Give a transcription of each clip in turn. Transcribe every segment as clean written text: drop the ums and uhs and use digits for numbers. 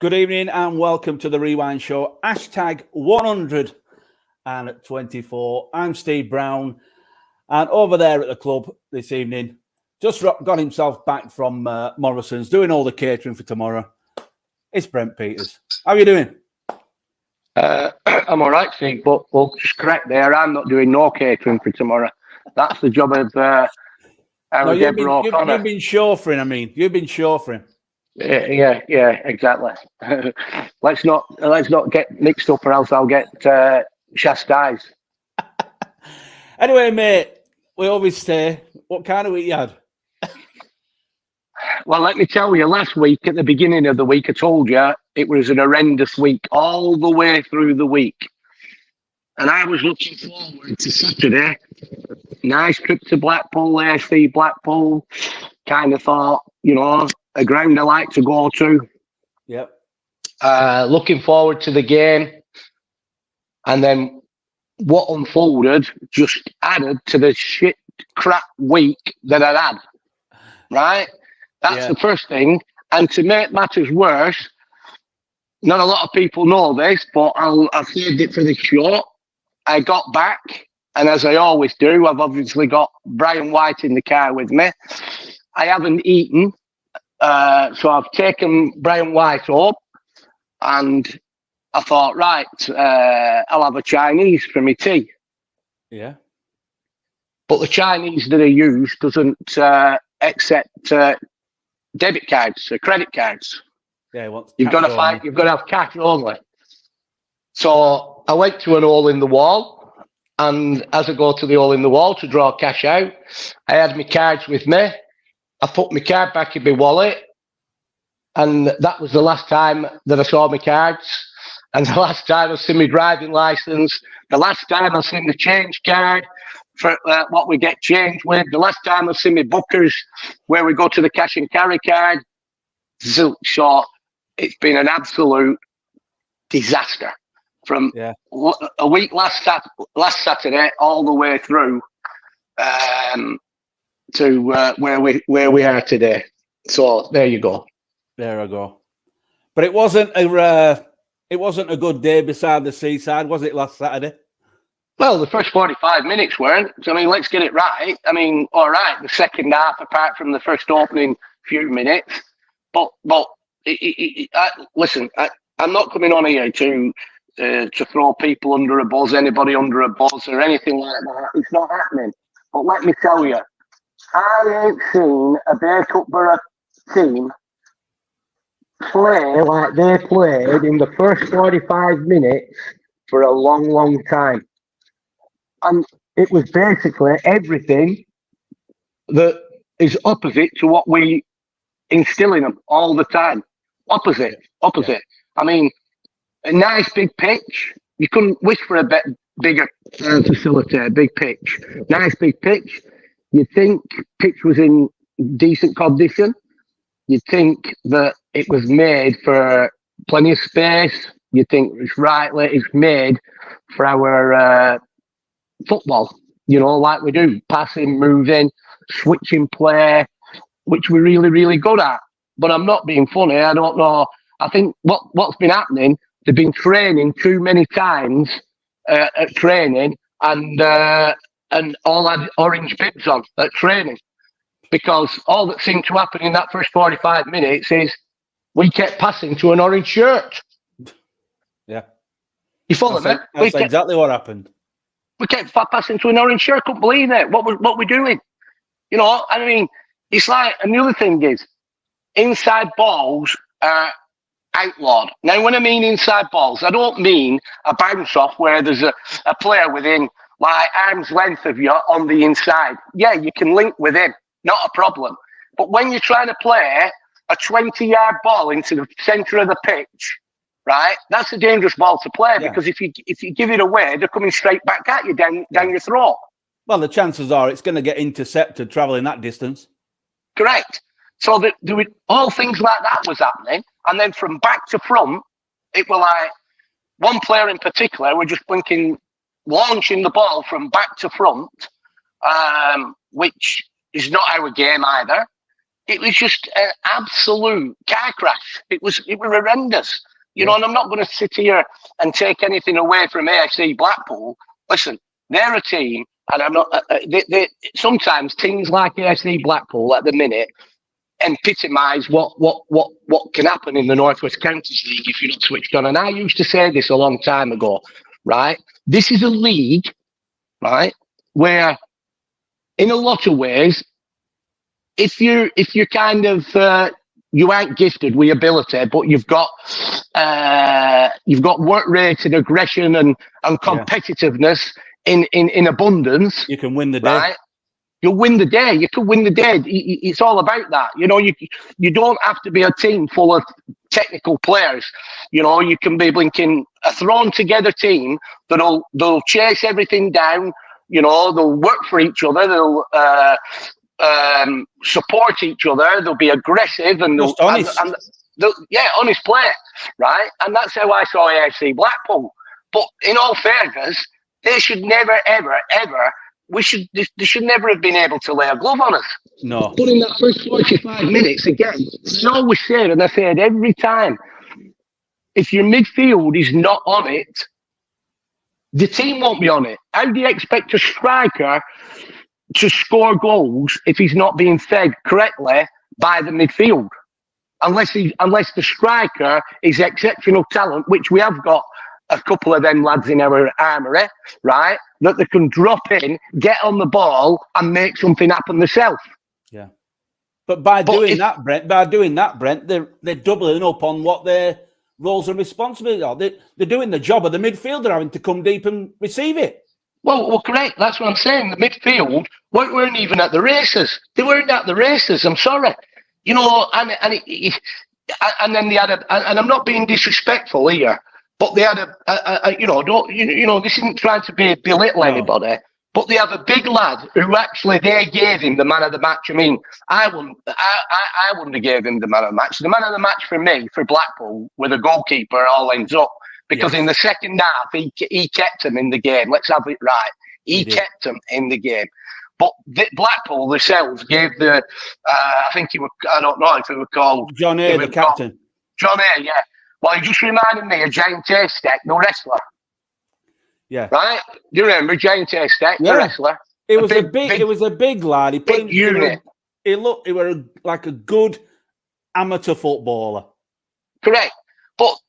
Good evening and welcome to the Rewind Show. Hashtag 124. I'm Steve Brown. And over there at the club this evening, just got himself back from Morrison's, doing all the catering for tomorrow. It's Brent Peters. How are you doing? I'm all right, Steve, but we'll just correct there. I'm not doing no catering for tomorrow. That's the job of Deborah O'Connor. You've been chauffeuring, You've been chauffeuring. Yeah, exactly. Let's not get mixed up, or else I'll get chastised. Anyway, mate, we always say, what kind of week you had? Well, let me tell you, last week, at the beginning of the week, I told you it was an horrendous week all the way through the week. And I was looking forward to Saturday. Nice trip to Blackpool, AFC Blackpool. Kind of thought, a ground I like to go to. Yep. Looking forward to the game. And then what unfolded just added to the shit crap week that I'd had. Right? That's the first thing. And to make matters worse, not a lot of people know this, but I've saved it for the show. I got back, and as I always do, I've obviously got Brian White in the car with me. I haven't eaten, so I've taken Brian White up, and I thought, right, I'll have a Chinese for my tea. Yeah. But the Chinese that I use doesn't accept debit cards or credit cards. Yeah, you've got to have cash only. So I went to an hole in the wall, and as I go to the hole in the wall to draw cash out, I had my cards with me. I put my card back in my wallet, and that was the last time that I saw my cards, and the last time I seen my driving license, the last time I seen the change card for what we get changed with, the last time I seen my bookers where we go to the cash and carry card. So it's been an absolute disaster from a week last Saturday all the way through to where we are today. So there you go. There I go. But it wasn't a good day beside the Seaside, was it, last Saturday? Well, the first 45 minutes weren't. So, let's get it right. All right, the second half, apart from the first opening few minutes. But listen, I'm not coming on here to throw people under a bus, anybody under a bus or anything like that. It's not happening. But let me tell you, I ain't seen a Bacup Borough team play like they played in the first 45 minutes for a long, long time. And it was basically everything that is opposite to what we instill in them all the time. Opposite. Yeah. A nice big pitch. You couldn't wish for a bigger facility, a big pitch. Nice big pitch. You'd think pitch was in decent condition. You'd think that it was made for plenty of space. You'd think it's made for our football, like we do. Passing, moving, switching play, which we're really, really good at. But I'm not being funny. I don't know. I think what's been happening, they've been training too many times at training and all had orange bibs on at training. Because all that seemed to happen in that first 45 minutes is we kept passing to an orange shirt. Yeah. You follow me? That's exactly what happened. We kept passing to an orange shirt. Couldn't believe it. What we're doing? It's like another thing is inside balls are outlawed. Now, when I mean inside balls, I don't mean a bounce off where there's a player within like arm's length of you on the inside. Yeah, you can link with him, not a problem. But when you're trying to play a 20-yard ball into the centre of the pitch, right, that's a dangerous ball to play because if you give it away, they're coming straight back at you down your throat. Well, the chances are it's going to get intercepted travelling that distance. Correct. So all things like that was happening. And then from back to front, it was like one player in particular were just launching the ball from back to front, which is not our game either. it was just an absolute car crash. It was horrendous. You know, and I'm not going to sit here and take anything away from AFC Blackpool. Listen, they're a team, and I'm not. Sometimes teams like AFC Blackpool at the minute epitomise what can happen in the Northwest Counties League if you're not switched on. And I used to say this a long time ago, right? This is a league, right, where in a lot of ways, if you're kind of you ain't gifted with ability, but you've got work rate and aggression and competitiveness in abundance. You can win the day. Right? You'll win the day. You can win the day. It's all about that. You know, you don't have to be a team full of technical players. You know, you can be blinking a thrown together team they'll chase everything down. You know, they'll work for each other. They'll support each other. They'll be aggressive and just honest. Honest play, right? And that's how I saw AFC Blackpool. But in all fairness, they should never, ever, ever. They should never have been able to lay a glove on us. No. But in that first 45 minutes, again, I always say it, and I say it every time. If your midfield is not on it, the team won't be on it. How do you expect a striker to score goals if he's not being fed correctly by the midfield? Unless the striker is exceptional talent, which we have got a couple of them lads in our armoury, right? That they can drop in, get on the ball, and make something happen themselves. Yeah, but by doing that, Brent, they're doubling up on what their roles and responsibilities are. They're doing the job of the midfielder, having to come deep and receive it. Well, correct. That's what I'm saying. The midfield weren't even at the races. They weren't at the races. I'm sorry. You know, and then they had and I'm not being disrespectful here, but they had this isn't trying to belittle anybody, but they have a big lad who actually they gave him the man of the match. I mean, I wouldn't have gave him the man of the match. The man of the match for me, for Blackpool, with a goalkeeper all ends up. Because in the second half, he kept them in the game. Let's have it right. He kept them in the game. But Blackpool themselves gave I don't know if it was called... John A, the captain. John A, yeah. Well, he just reminded me of Giant Haystack, the wrestler. Yeah. Right? Do you remember Giant Haystack, the wrestler? It was a big lad. He put big unit. He was like a good amateur footballer. Correct. But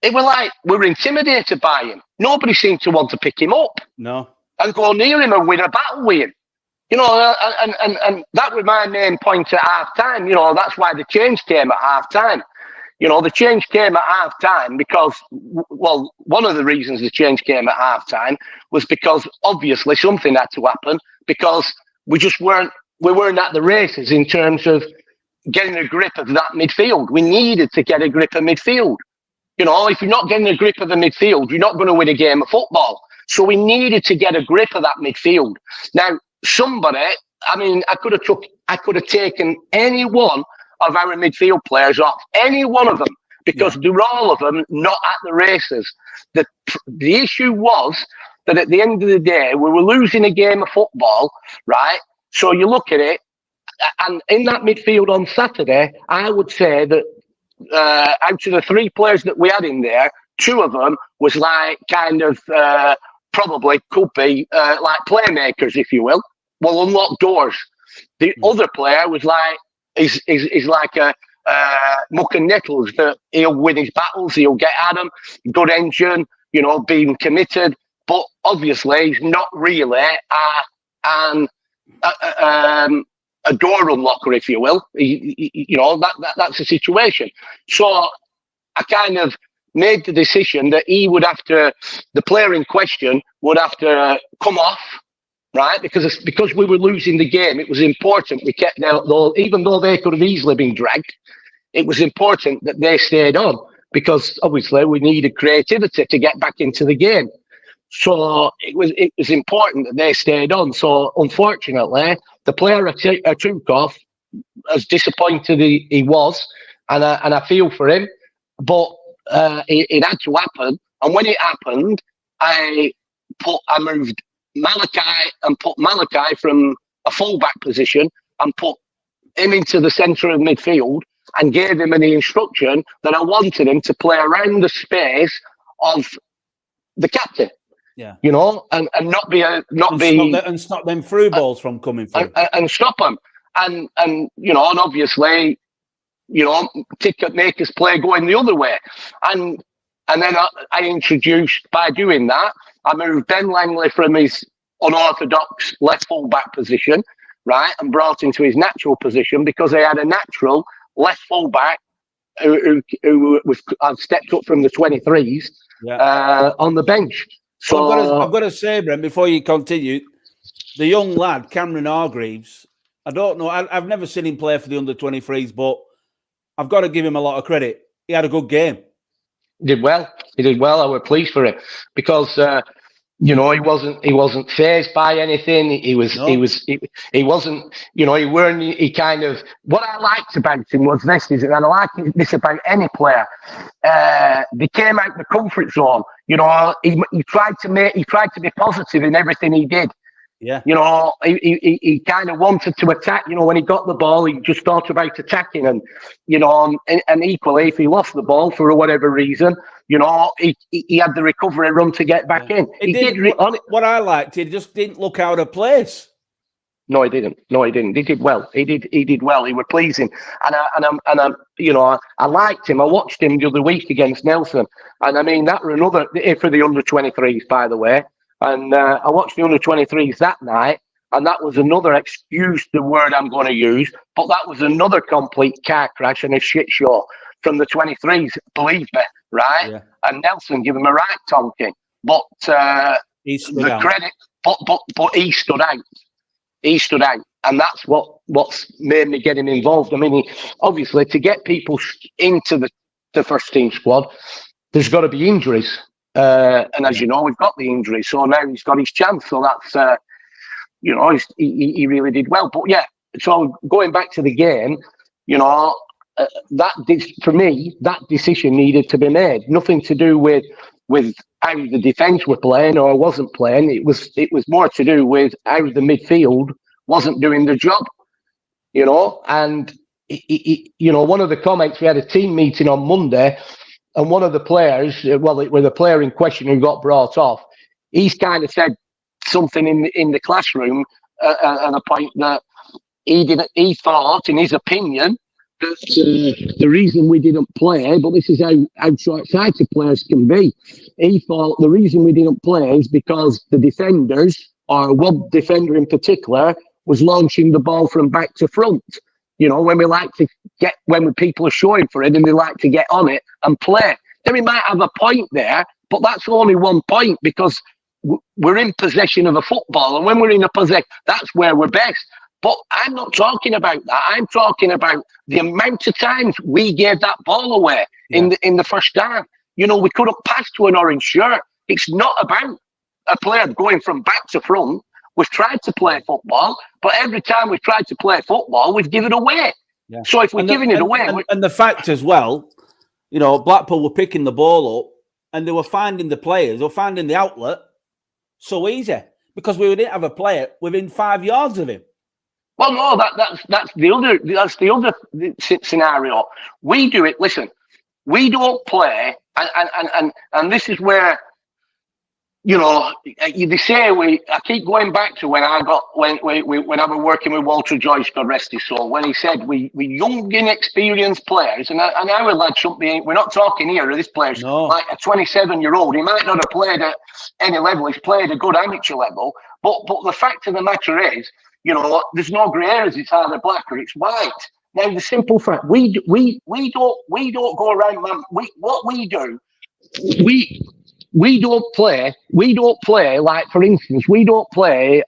it was like we were intimidated by him. Nobody seemed to want to pick him up. No. And go near him and win a battle with him. You know, and that was my main point at half time. You know, that's why the change came at half time. You know, the change came at half time because, well, one of the reasons the change came at half time was because obviously something had to happen because we weren't at the races in terms of getting a grip of that midfield. We needed to get a grip of midfield. You know, if you're not getting a grip of the midfield, you're not going to win a game of football. So we needed to get a grip of that midfield. Now, somebody, I mean, I could have taken any one of our midfield players off, any one of them, because they were all of them not at the races. The issue was that at the end of the day, we were losing a game of football, right? So you look at it, and in that midfield on Saturday, I would say that out of the three players that we had in there, two of them was like kind of probably could be like playmakers, if you will unlock doors. The other player was like is like a muck and nettles that he'll win his battles, he'll get at them, good engine, you know, being committed, but obviously he's not really a door unlocker, if you will. You know, that's the situation. So I kind of made the decision that the player in question would have to come off, right? Because we were losing the game, it was important we kept them, even though they could have easily been dragged, it was important that they stayed on because obviously we needed creativity to get back into the game. So it was important that they stayed on. So unfortunately, the player I took off, as disappointed he was, and I feel for him, but it had to happen. And when it happened, I moved Malachi and put Malachi from a fullback position and put him into the centre of midfield and gave him the instruction that I wanted him to play around the space of the captain. Yeah, you know, and not be stop them through balls from coming through and stop them, and you know, and obviously, you know, ticket makers play going the other way, and then I introduced, by doing that, I moved Ben Langley from his unorthodox left full back position, right, and brought him to his natural position because they had a natural left full back who was stepped up from the 23s on the bench. So well, I've got to say, Brent, before you continue, the young lad, Cameron Hargreaves, I don't know, I've never seen him play for the under-23s, but I've got to give him a lot of credit. He had a good game. He did well. I was pleased for it because you know, he wasn't fazed by anything. He wasn't, you know, he kind of, what I liked about him was this, and I like this about any player. They came out of the comfort zone. You know, he tried to be positive in everything he did. Yeah. You know, he kind of wanted to attack. You know, when he got the ball, he just thought about attacking, and you know, and equally, if he lost the ball for whatever reason, you know, he had the recovery run to get back in. What I liked, he just didn't look out of place. No, he didn't. He did well. He did well. He was pleasing, and you know, I liked him. I watched him the other week against Nelson, and I mean that were another for the under-23s, by the way. And I watched the under-23s that night, and that was another, excuse the word I'm going to use, but that was another complete car crash and a shit show from the 23s, believe me, right? Yeah. And Nelson gave him a right tonking, but he stood out. But he stood out. He stood out, and that's what's made me get him involved. I mean, obviously, to get people into the first team squad, there's got to be injuries. And as you know, we've got the injury, so now he's got his chance. So that's, you know, he really did well. But yeah, so going back to the game, you know, for me, that decision needed to be made. Nothing to do with how the defence were playing or wasn't playing. It was more to do with how the midfield wasn't doing the job, you know. And you know, one of the comments, we had a team meeting on Monday. And one of the players, well, it was the player in question who got brought off, he's kind of said something in the classroom at a point that he thought, in his opinion, that the reason we didn't play, but this is how short-sighted players can be, he thought the reason we didn't play is because the defenders, or one defender in particular, was launching the ball from back to front. You know, when people are showing for it and they like to get on it and play. Then we might have a point there, but that's only 1 point because we're in possession of a football. And when we're in a possession, that's where we're best. But I'm not talking about that. I'm talking about the amount of times we gave that ball away in the first half. You know, we couldn't pass to an orange shirt. It's not about a player going from back to front. We've tried to play football, but every time we've tried to play football, we've given it away. Yeah. So if we're giving it away... And the fact as well, you know, Blackpool were picking the ball up and they were finding the players or finding the outlet so easy because we didn't have a player within 5 yards of him. Well, no, that's the other scenario. We do it, listen, we don't play, and this is where... You know, they say I keep going back to when I was working with Walter Joyce, God rest his soul, when he said we young, inexperienced players, and our lads shouldn't be. We're not talking here of this player's like a 27-year-old. He might not have played at any level. He's played a good amateur level, but the fact of the matter is, you know, there's no grey areas. It's either black or it's white. Now, the simple fact we don't go around, man. What we do, We don't play like, for instance, we don't play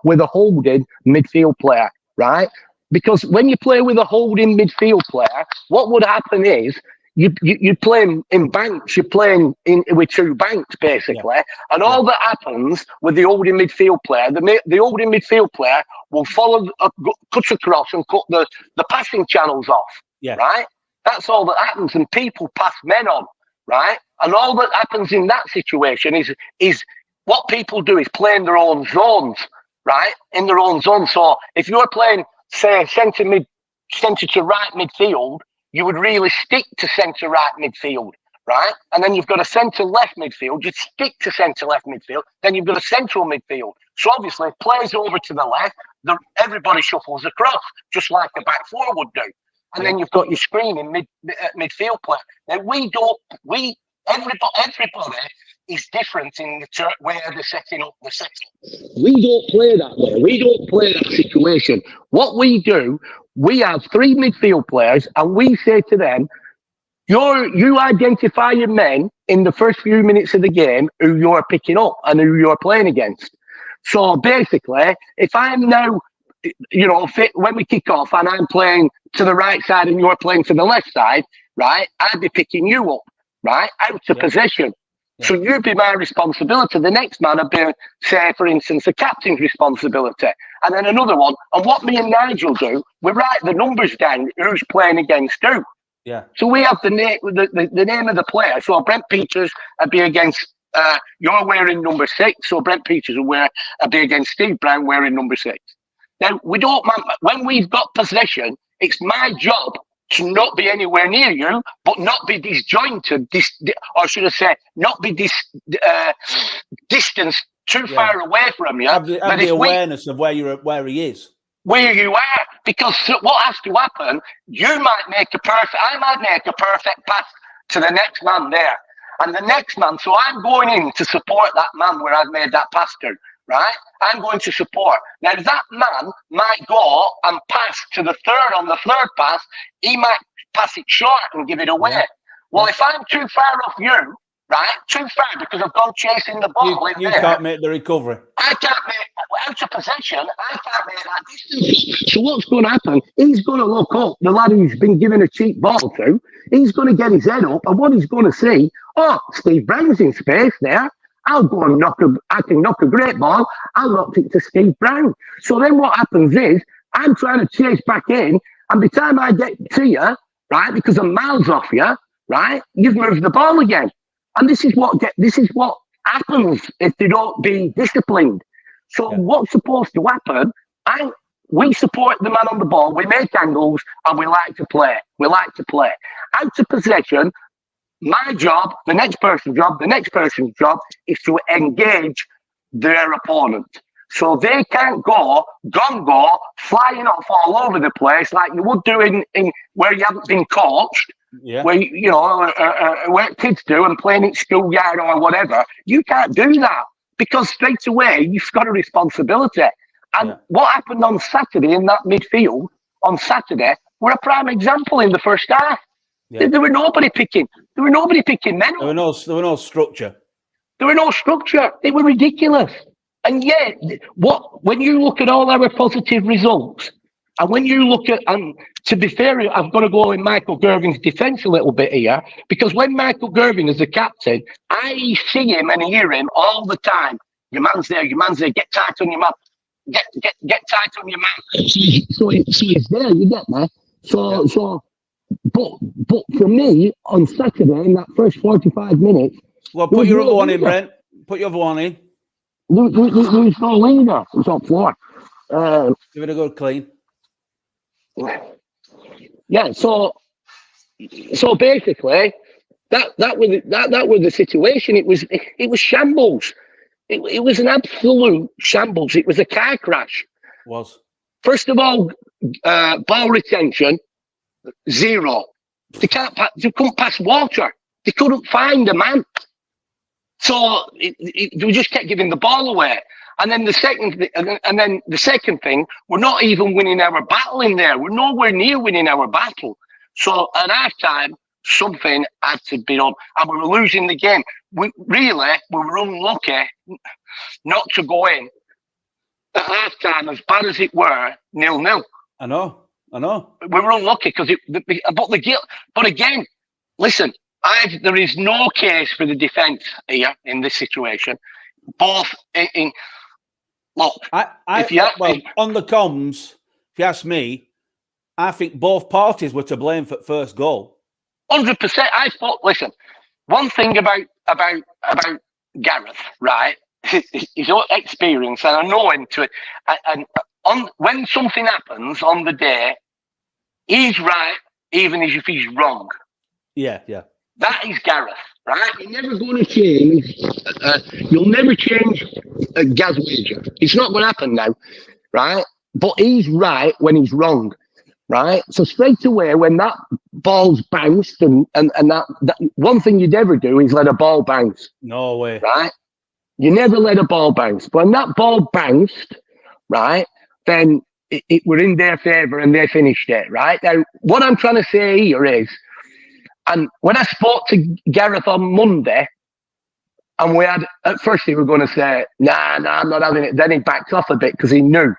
with a holding midfield player, right? Because when you play with a holding midfield player, what would happen is you're playing in banks, you're playing with two banks, basically. Yeah. And all that happens with the holding midfield player, the holding midfield player will cut across and cut the passing channels off, right? That's all that happens, and people pass men on, right? And all that happens in that situation is what people do is play in their own zones, right? In their own zone. So if you're playing, say, centre mid centre to right midfield, you would really stick to centre right midfield, right? And then you've got a centre left midfield, you'd stick to centre left midfield. Then you've got a central midfield. So obviously, it plays over to the left. Everybody shuffles across, just like the back four would do. And then you've got your screening midfield player. Now everybody is different in the where they're setting up the setup. We don't play that way. We don't play that situation. What we do, we have 3 midfield players, and we say to them, you identify your men in the first few minutes of the game who you're picking up and who you're playing against. So basically, if I'm now, when we kick off and I'm playing to the right side and you're playing to the left side, right, I'd be picking you up, right, out of possession. Yeah. So you'd be my responsibility. The next man would be, say, for instance, the captain's responsibility. And then another one. And what me and Nigel do, we write the numbers down, who's playing against who. Yeah. So we have the name of the player. So Brent Peters would be against, you're wearing number 6. So Brent Peters would be against Steve Brown wearing number 6. Now, when we've got possession, it's my job to not be anywhere near you, but not be disjointed, or should I say, not be distanced too far away from you. Have the awareness of where he is. Where you are, because what has to happen, I might make a perfect pass to the next man there. And the next man, so I'm going in to support that man where I've made that pass to, right? I'm going to support. Now, that man might go and pass to the third on the third pass. He might pass it short and give it away. Yeah. Well, if I'm too far off you, right, too far because I've gone chasing the ball you can't make the recovery. I can't make, out of possession, I can't make that distance. So what's going to happen? He's going to look up, the lad who's been given a cheap ball to, he's going to get his head up, and what he's going to see, Steve Brown's in space there. I'll go and I can knock a great ball. I'll knock it to Steve Brown. So then what happens is, I'm trying to chase back in, and by the time I get to you, right, because I'm miles off you, right, you've moved the ball again. And this is what happens if they don't be disciplined. So what's supposed to happen? We support the man on the ball. We make angles, and we like to play. Out of possession. My job, the next person's job is to engage their opponent. So they can't go flying off all over the place like you would do in where you haven't been coached. Yeah. Where where kids do and playing at schoolyard or whatever. You can't do that because straight away you've got a responsibility. And what happened on Saturday in that midfield on Saturday were a prime example in the first half. Yeah. There were nobody picking men up. There were no structure. There were no structure. They were ridiculous. And yet, when you look at all our positive results, and when you look at, and to be fair, I've got to go in Michael Gervin's defence a little bit here, because when Michael Gervin is the captain, I see him and hear him all the time. Your man's there, get tight on your man. Get tight on your man. So he's there, you get me? But for me, on Saturday, in that first 45 minutes... Well, put your other one in, Brent. Put your other one in. There was no leader. It was on floor. Give it a good clean. Yeah, so basically, that was the situation. It was shambles. It was an absolute shambles. It was a car crash. It was. First of all, ball retention, 0. They couldn't pass water. They couldn't find a man. So they just kept giving the ball away. And then the second thing, we're not even winning our battle in there. We're nowhere near winning our battle. So at half time, something had to be done, and we were losing the game. We were unlucky not to go in at half time, as bad as it were, 0-0. I know. We were unlucky because but again, listen, there is no case for the defence here in this situation. Both look, on the comms, if you ask me, I think both parties were to blame for the first goal. 100%. I thought. Listen, one thing about Gareth, right? His own experience, and I know him to it. And when something happens on the day, he's right, even if he's wrong. Yeah, yeah. That is Gareth, right? You're never going to change. You'll never change a Gaz wager. It's not going to happen now, right? But he's right when he's wrong, right? So straight away, when that ball's bounced, and that one thing you'd never do is let a ball bounce. No way. Right? You never let a ball bounce. But when that ball bounced, right, then it were in their favour and they finished it, right? Now, what I'm trying to say here is, and when I spoke to Gareth on Monday, and we had, at first he was going to say, nah, I'm not having it. Then he backed off a bit because he knew,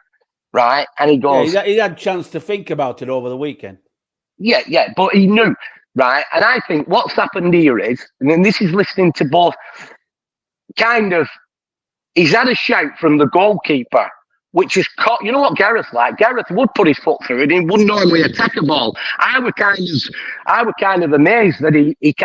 right? And he goes... Yeah, he had a chance to think about it over the weekend. Yeah, but he knew, right? And I think what's happened here is, and then this is listening to both, kind of, he's had a shout from the goalkeeper, which is caught. You know what Gareth's like? Gareth would put his foot through it. He wouldn't normally attack a ball. I was kind of amazed that he was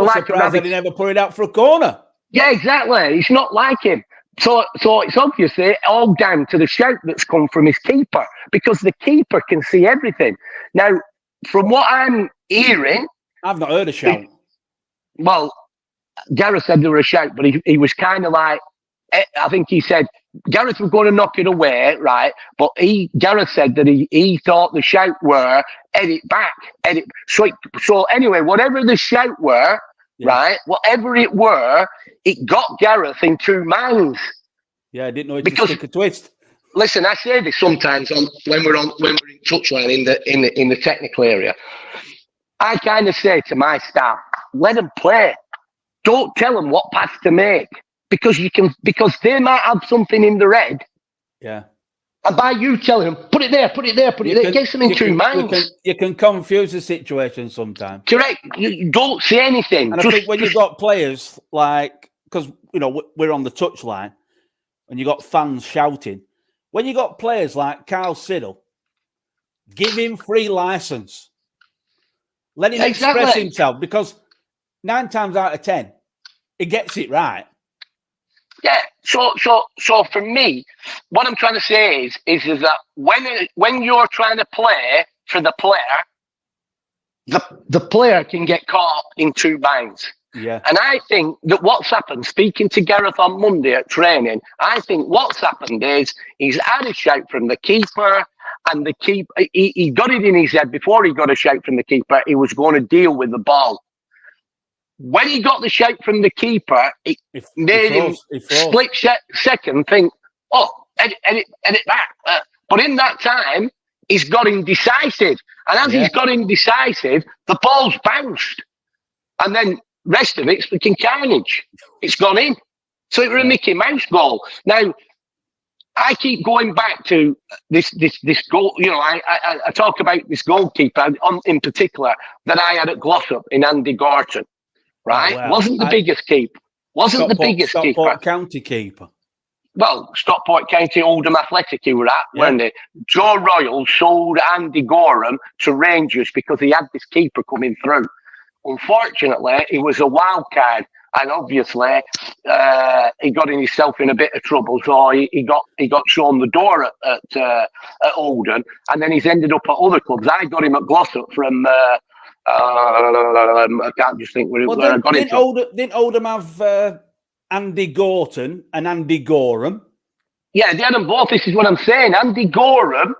like surprised that he never put it out for a corner. Yeah, exactly. It's not like him. So it's obviously all down to the shout that's come from his keeper, because the keeper can see everything. Now, from what I'm hearing, I've not heard a shout. Well, Gareth said there was a shout, but he was kind of like, I think he said Gareth was going to knock it away, right? But Gareth said that he thought the shout were edit back. So anyway, whatever the shout were, right? Whatever it were, it got Gareth in two minds. Yeah, I didn't know it could stick a twist. Listen, I say this sometimes when we're in touchline in the technical area. I kind of say to my staff, let them play. Don't tell them what pass to make, because they might have something in their head. Yeah. And by you telling them, put it there, it gets them in two minds. You can confuse the situation sometimes. Correct. You don't say anything. And I think when you've got players like, because, we're on the touchline and you got fans shouting, when you got players like Carl Siddle, give him free license. Let him express himself, because 9 times out of 10, he gets it right. Yeah. So for me, what I'm trying to say is that when you're trying to play for the player, the player can get caught in two minds. Yeah. And I think that what's happened, speaking to Gareth on Monday at training, I think what's happened is he's had a shout from the keeper, and the keeper, he got it in his head before he got a shout from the keeper, he was going to deal with the ball. When he got the shout from the keeper, it made him split second think, edit back. But in that time, he's got indecisive. And as he's got indecisive, the ball's bounced. And then rest of it's freaking carnage. It's gone in. So it was a Mickey Mouse goal. Now, I keep going back to this goal. I talk about this goalkeeper in particular that I had at Glossop in Andy Gorton. Right? Oh, wow. Wasn't the biggest keeper. Stockport County keeper. Well, Stockport County Oldham Athletic he were at, weren't they? Joe Royal sold Andy Gorham to Rangers because he had this keeper coming through. Unfortunately, he was a wild card, and obviously he got himself in a bit of trouble. So he got shown the door at Oldham, and then he's ended up at other clubs. I got him at Glossop from. I can't just think where I got it. Didn't Oldham have Andy Gorton and Andy Gorham? Yeah, they had them both. This is what I'm saying. Andy Gorham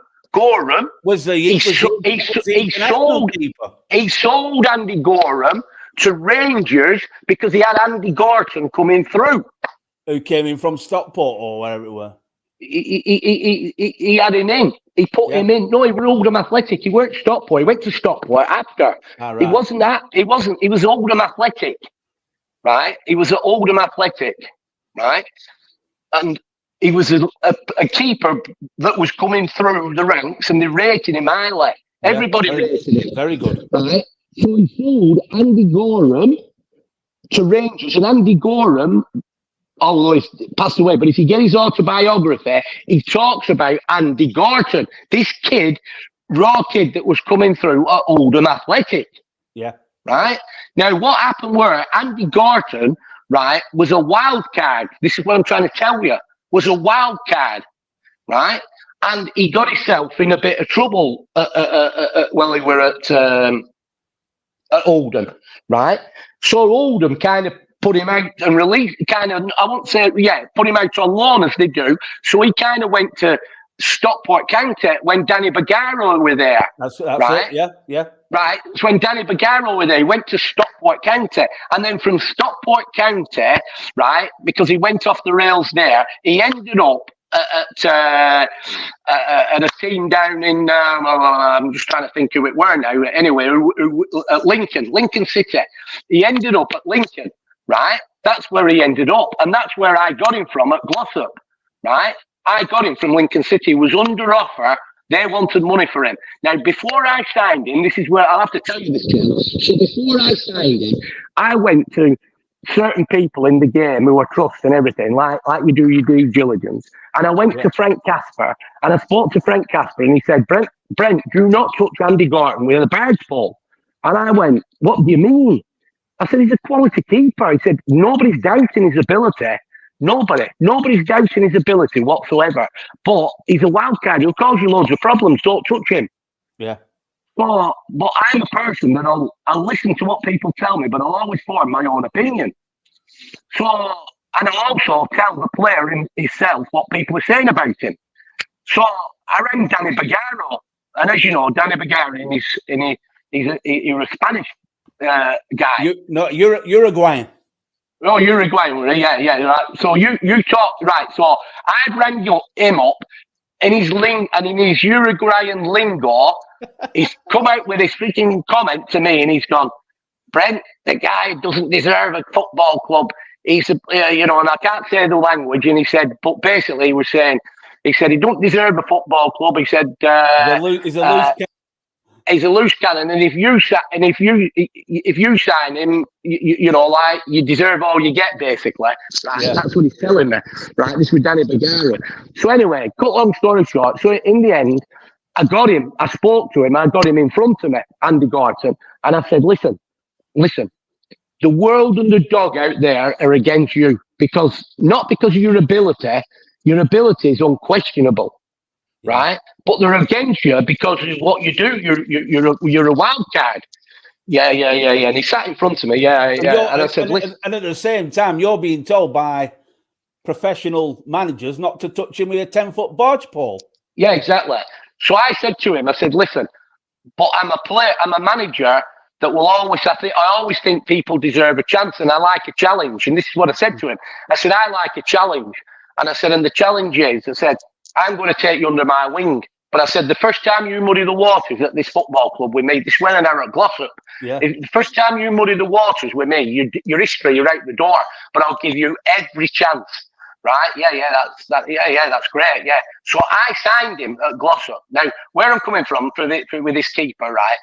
was he sold Andy Gorham to Rangers because he had Andy Gorton coming through. Who came in from Stockport or wherever it were. He had him in. He put him in. No, he was Oldham Athletic. He weren't Stockport. He went to Stockport after. Right. He wasn't that. He was Oldham Athletic, right? He was at Oldham Athletic, right? And he was a keeper that was coming through the ranks, and they rated him highly. Everybody rated him. Very good. Right? So he sold Andy Gorham to Rangers, and Andy Gorham, although he's passed away, but if you get his autobiography, he talks about Andy Gorton, this raw kid that was coming through at Oldham Athletic. Yeah. Right? Now, what happened were Andy Gorton, right, was a wild card. This is what I'm trying to tell you, was a wild card, right? and he got himself in a bit of trouble while he were at Oldham, right? So Oldham kind of put him out and released, kind of, I won't say, put him out on loan as they do. So he kind of went to Stockport County when Danny Bagaro were there. That's right? It, yeah. Right, so when Danny Bagaro were there, he went to Stockport County. And then from Stockport County, right, because he went off the rails there, he ended up at a team down in, I'm just trying to think who it were now. Anyway, at Lincoln City. He ended up at Lincoln, right? That's where he ended up. And that's where I got him from, at Glossop, right? I got him from Lincoln City. He was under offer. They wanted money for him. Now, before I signed him, this is where I'll have to tell you this, Ken. So before I signed him, I went to certain people in the game who are trust and everything, like you do your due diligence. And I went to Frank Casper, and I spoke to Frank Casper, and he said, Brent, do not touch Andy Gorton with a barge full. And I went, what do you mean? I said, he's a quality keeper. He said, nobody's doubting his ability. Nobody's doubting his ability whatsoever. But he's a wild card. He'll cause you loads of problems. Don't touch him. Yeah. But I'm a person that I'll listen to what people tell me, but I'll always form my own opinion. So, and I'll also tell the player himself what people are saying about him. So I rang Danny Bagaro, and as you know, Danny Bagaro he's a Spanish guy. You're Uruguayan. Oh, Uruguayan, yeah, right. So you talked, right, so I rang him up in his Uruguayan lingo. He's come out with his freaking comment to me, and he's gone, Brent, the guy doesn't deserve a football club. He's and I can't say the language, and he said, but basically he was saying, he said he don't deserve a football club. He said he's a loose cannon, and if you sign him, you deserve all you get, basically. Right, yeah. That's what he's telling me. Right, this was Danny Bagaro. So anyway, cut long story short. So in the end, I got him. I spoke to him. I got him in front of me, Andy Gorton, and I said, listen. The world and the dog out there are against you not because of your ability. Your ability is unquestionable. Right, but they're against you because of what you do. You're a wild card. Yeah. And he sat in front of me. Yeah. And I said, listen. And at the same time, you're being told by professional managers not to touch him with a 10-foot barge pole. Yeah, exactly. So I said to him, I said, listen, but I'm a manager that will always. I always think people deserve a chance, and I like a challenge. And this is what I said to him. I said, I like a challenge, and I said, and the challenge is, I said, I'm going to take you under my wing. But I said, the first time you muddy the waters at this football club with me, this when I were at Glossop, the first time you muddy the waters with me, your history, you're out the door. But I'll give you every chance. Right? That's great. Yeah. So I signed him at Glossop. Now, where I'm coming from with this keeper, right?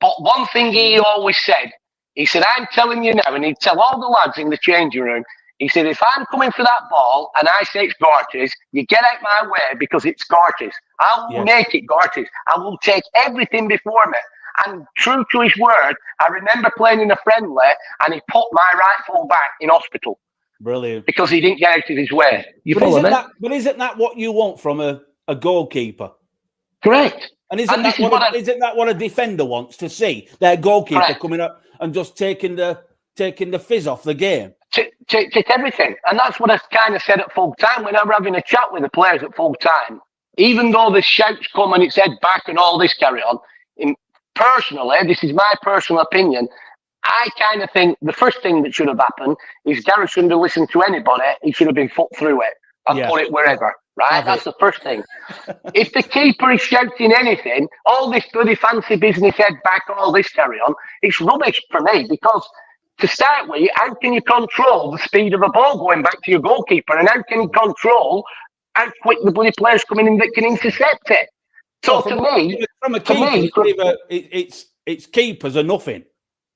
But one thing he always said, he said, I'm telling you now, and he'd tell all the lads in the changing room, he said, if I'm coming for that ball and I say it's Gorty's, you get out my way because it's Gorty's. I will make it Gorty's. I will take everything before me. And true to his word, I remember playing in a friendly and he put my right full back in hospital. Brilliant. Because he didn't get out of his way. But isn't that what you want from a goalkeeper? Correct. And isn't that what a defender wants to see? Their goalkeeper coming up and just taking the fizz off the game? Take everything. And that's what I kind of said at full time when I was having a chat with the players at full time. Even though the shouts come and it's head back and all this carry on, personally, this is my personal opinion, I kind of think the first thing that should have happened is Gareth shouldn't have listened to anybody. He should have been foot through it and put it wherever. Right? That's the first thing. If the keeper is shouting anything, all this bloody fancy business head back, all this carry on, it's rubbish for me because to start with, how can you control the speed of a ball going back to your goalkeeper? And how can you control how quick the bloody players coming in that can intercept it? So from a keeper, it's keepers are nothing.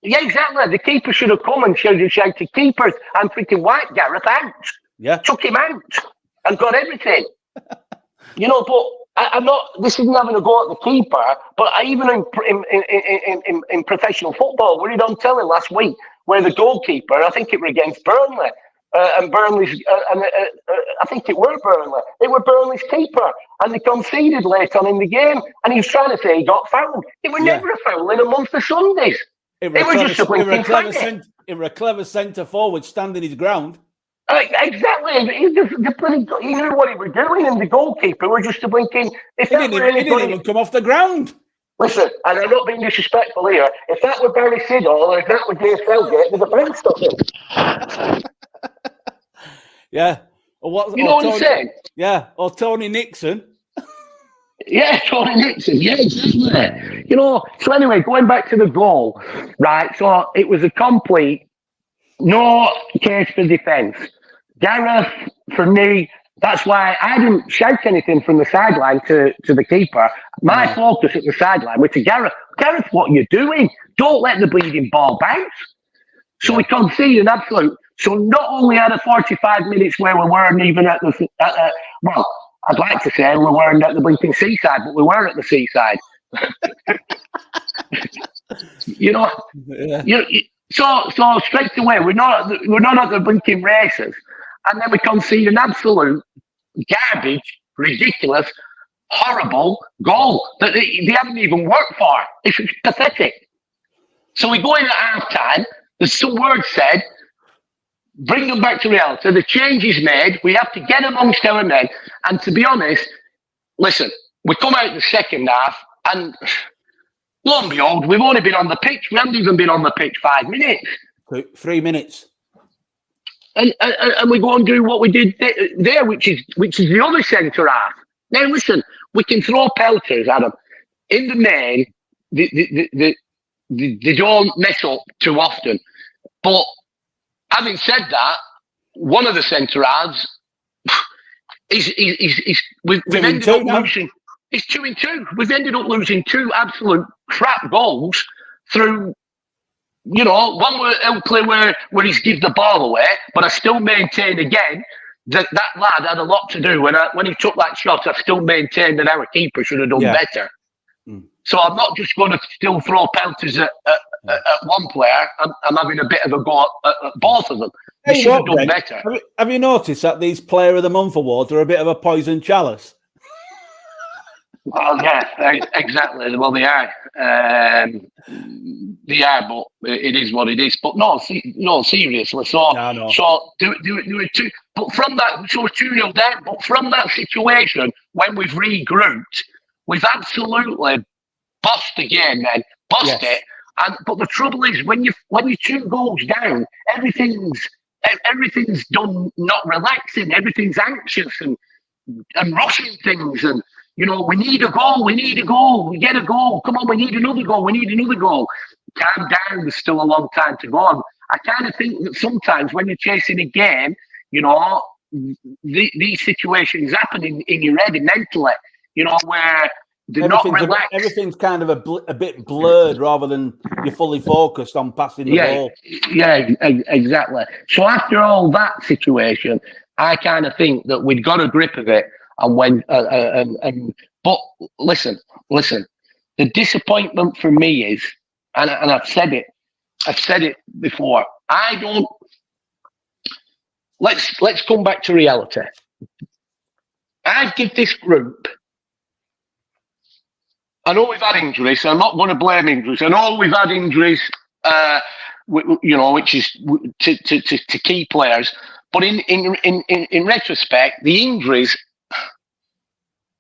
Yeah, exactly. The keeper should have come and shouted keepers. I'm freaking white, Gareth, out. Yeah. Took him out and got everything. But I'm not. This isn't having a go at the keeper. But even in professional football, we did on telly last week where the goalkeeper, I think it was against Burnley, and Burnley's, I think it were Burnley. It were Burnley's keeper, and they conceded late on in the game. And he was trying to say he got fouled. It was never a foul in a month of Sundays. It was just a blinking faggot. It was a clever centre forward standing his ground. Exactly. He knew what he was doing, and the goalkeeper was just a blinking. He didn't even come off the ground. Listen, and I'm not being disrespectful here. If that were Barry Siddle or if that were Dave Felgate, there's a Brent stop him. Yeah. What I'm saying? Yeah. Or Tony Nixon. Yeah, Tony Nixon. Yeah, exactly. So anyway, going back to the goal, right? So it was a complete no case for defence. Gareth, for me, that's why I didn't shout anything from the sideline to the keeper. My focus at the sideline was to Gareth. Gareth, what are you doing? Don't let the bleeding ball bounce. So we conceded an absolute. So not only had a 45 minutes where we weren't even at the well, I'd like to say we weren't at the bleeding Seaside, but we were at the Seaside. So straight away we're not at the blinking races, and then we concede an absolute garbage, ridiculous, horrible goal that they haven't even worked for. It's pathetic. So we go in at half time. There's some words said. Bring them back to reality. The change is made. We have to get amongst our men. And to be honest, listen, we come out the second half, and lo and behold, we've only been on the pitch. We haven't even been on the pitch 5 minutes. 3 minutes. And we go and do what we did there, which is the other centre half. Now listen, we can throw pelters at them. In the main, they don't mess up too often. But having said that, one of the centre halves we've ended up losing. It's 2-2. We've ended up losing 2 absolute crap goals through. One where play where he's give the ball away, but I still maintain again that lad had a lot to do. When he took that shot, I still maintain that our keeper should have done better. So I'm not just going to still throw pelters at one player. I'm having a bit of a go at both of them. They should have done better. Have you noticed that these Player of the Month awards are a bit of a poison chalice? Well, yeah, exactly. Well, they are. They are, but it is what it is. But no, seriously. So do it too. But from that, so 2-0 down. But from that situation, when we've regrouped, we've absolutely bossed the game. Then bossed it. But the trouble is, when you're 2 goals down, everything's done not relaxing. Everything's anxious and rushing things and. We need a goal. We get a goal. Come on, we need another goal. Calm down. There's still a long time to go on. I kind of think that sometimes when you're chasing a game, these situations happen in your head mentally, where they're not relaxed. Everything's kind of a bit blurred rather than you're fully focused on passing the ball. Yeah, exactly. So after all that situation, I kind of think that we'd got a grip of it. And but listen, the disappointment for me is, and I've said it before. Let's come back to reality. I give this group. I know we've had injuries, so I'm not going to blame injuries. I know we've had injuries, which is to key players. But in retrospect, the injuries.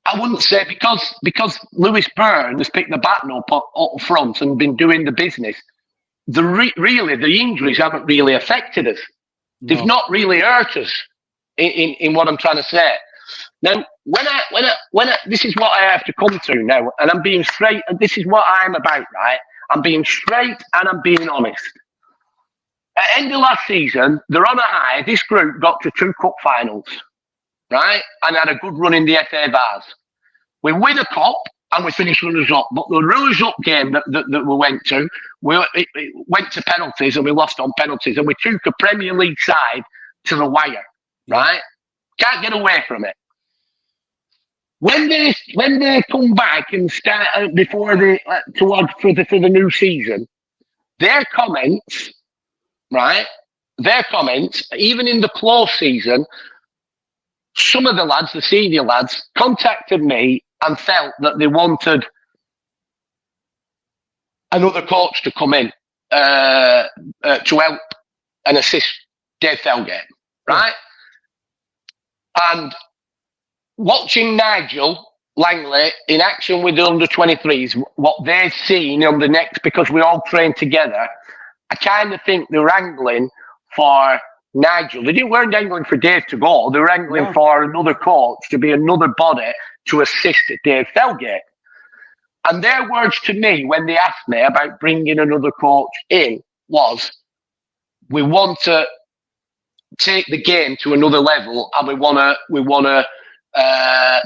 I wouldn't say because Lewis Byrne has picked the baton up front and been doing the business. Really, the injuries haven't really affected us. No. They've not really hurt us. In what I'm trying to say. Now, when I this is what I have to come to now, and I'm being straight. And this is what I'm about, right? I'm being straight and I'm being honest. At the end of last season, they're on a high. This group got to 2 cup finals. Right, and had a good run in the FA Vars. We win a cup and we finished runners-up. But the runners-up game that we went to, it went to penalties and we lost on penalties. And we took a Premier League side to the wire. Right, can't get away from it. When they come back and start before they for the new season, their comments, right, their comments, even in the close season, some of the lads, the senior lads, contacted me and felt that they wanted another coach to come in to help and assist Dave Felgate, right? And watching Nigel Langley in action with the under-23s, what they've seen on the next, because we all train together, I kind of think they're angling for Nigel. They weren't angling for Dave to go. They were angling for another coach to be another body to assist Dave Felgate. And their words to me when they asked me about bringing another coach in was, we want to take the game to another level, and we want to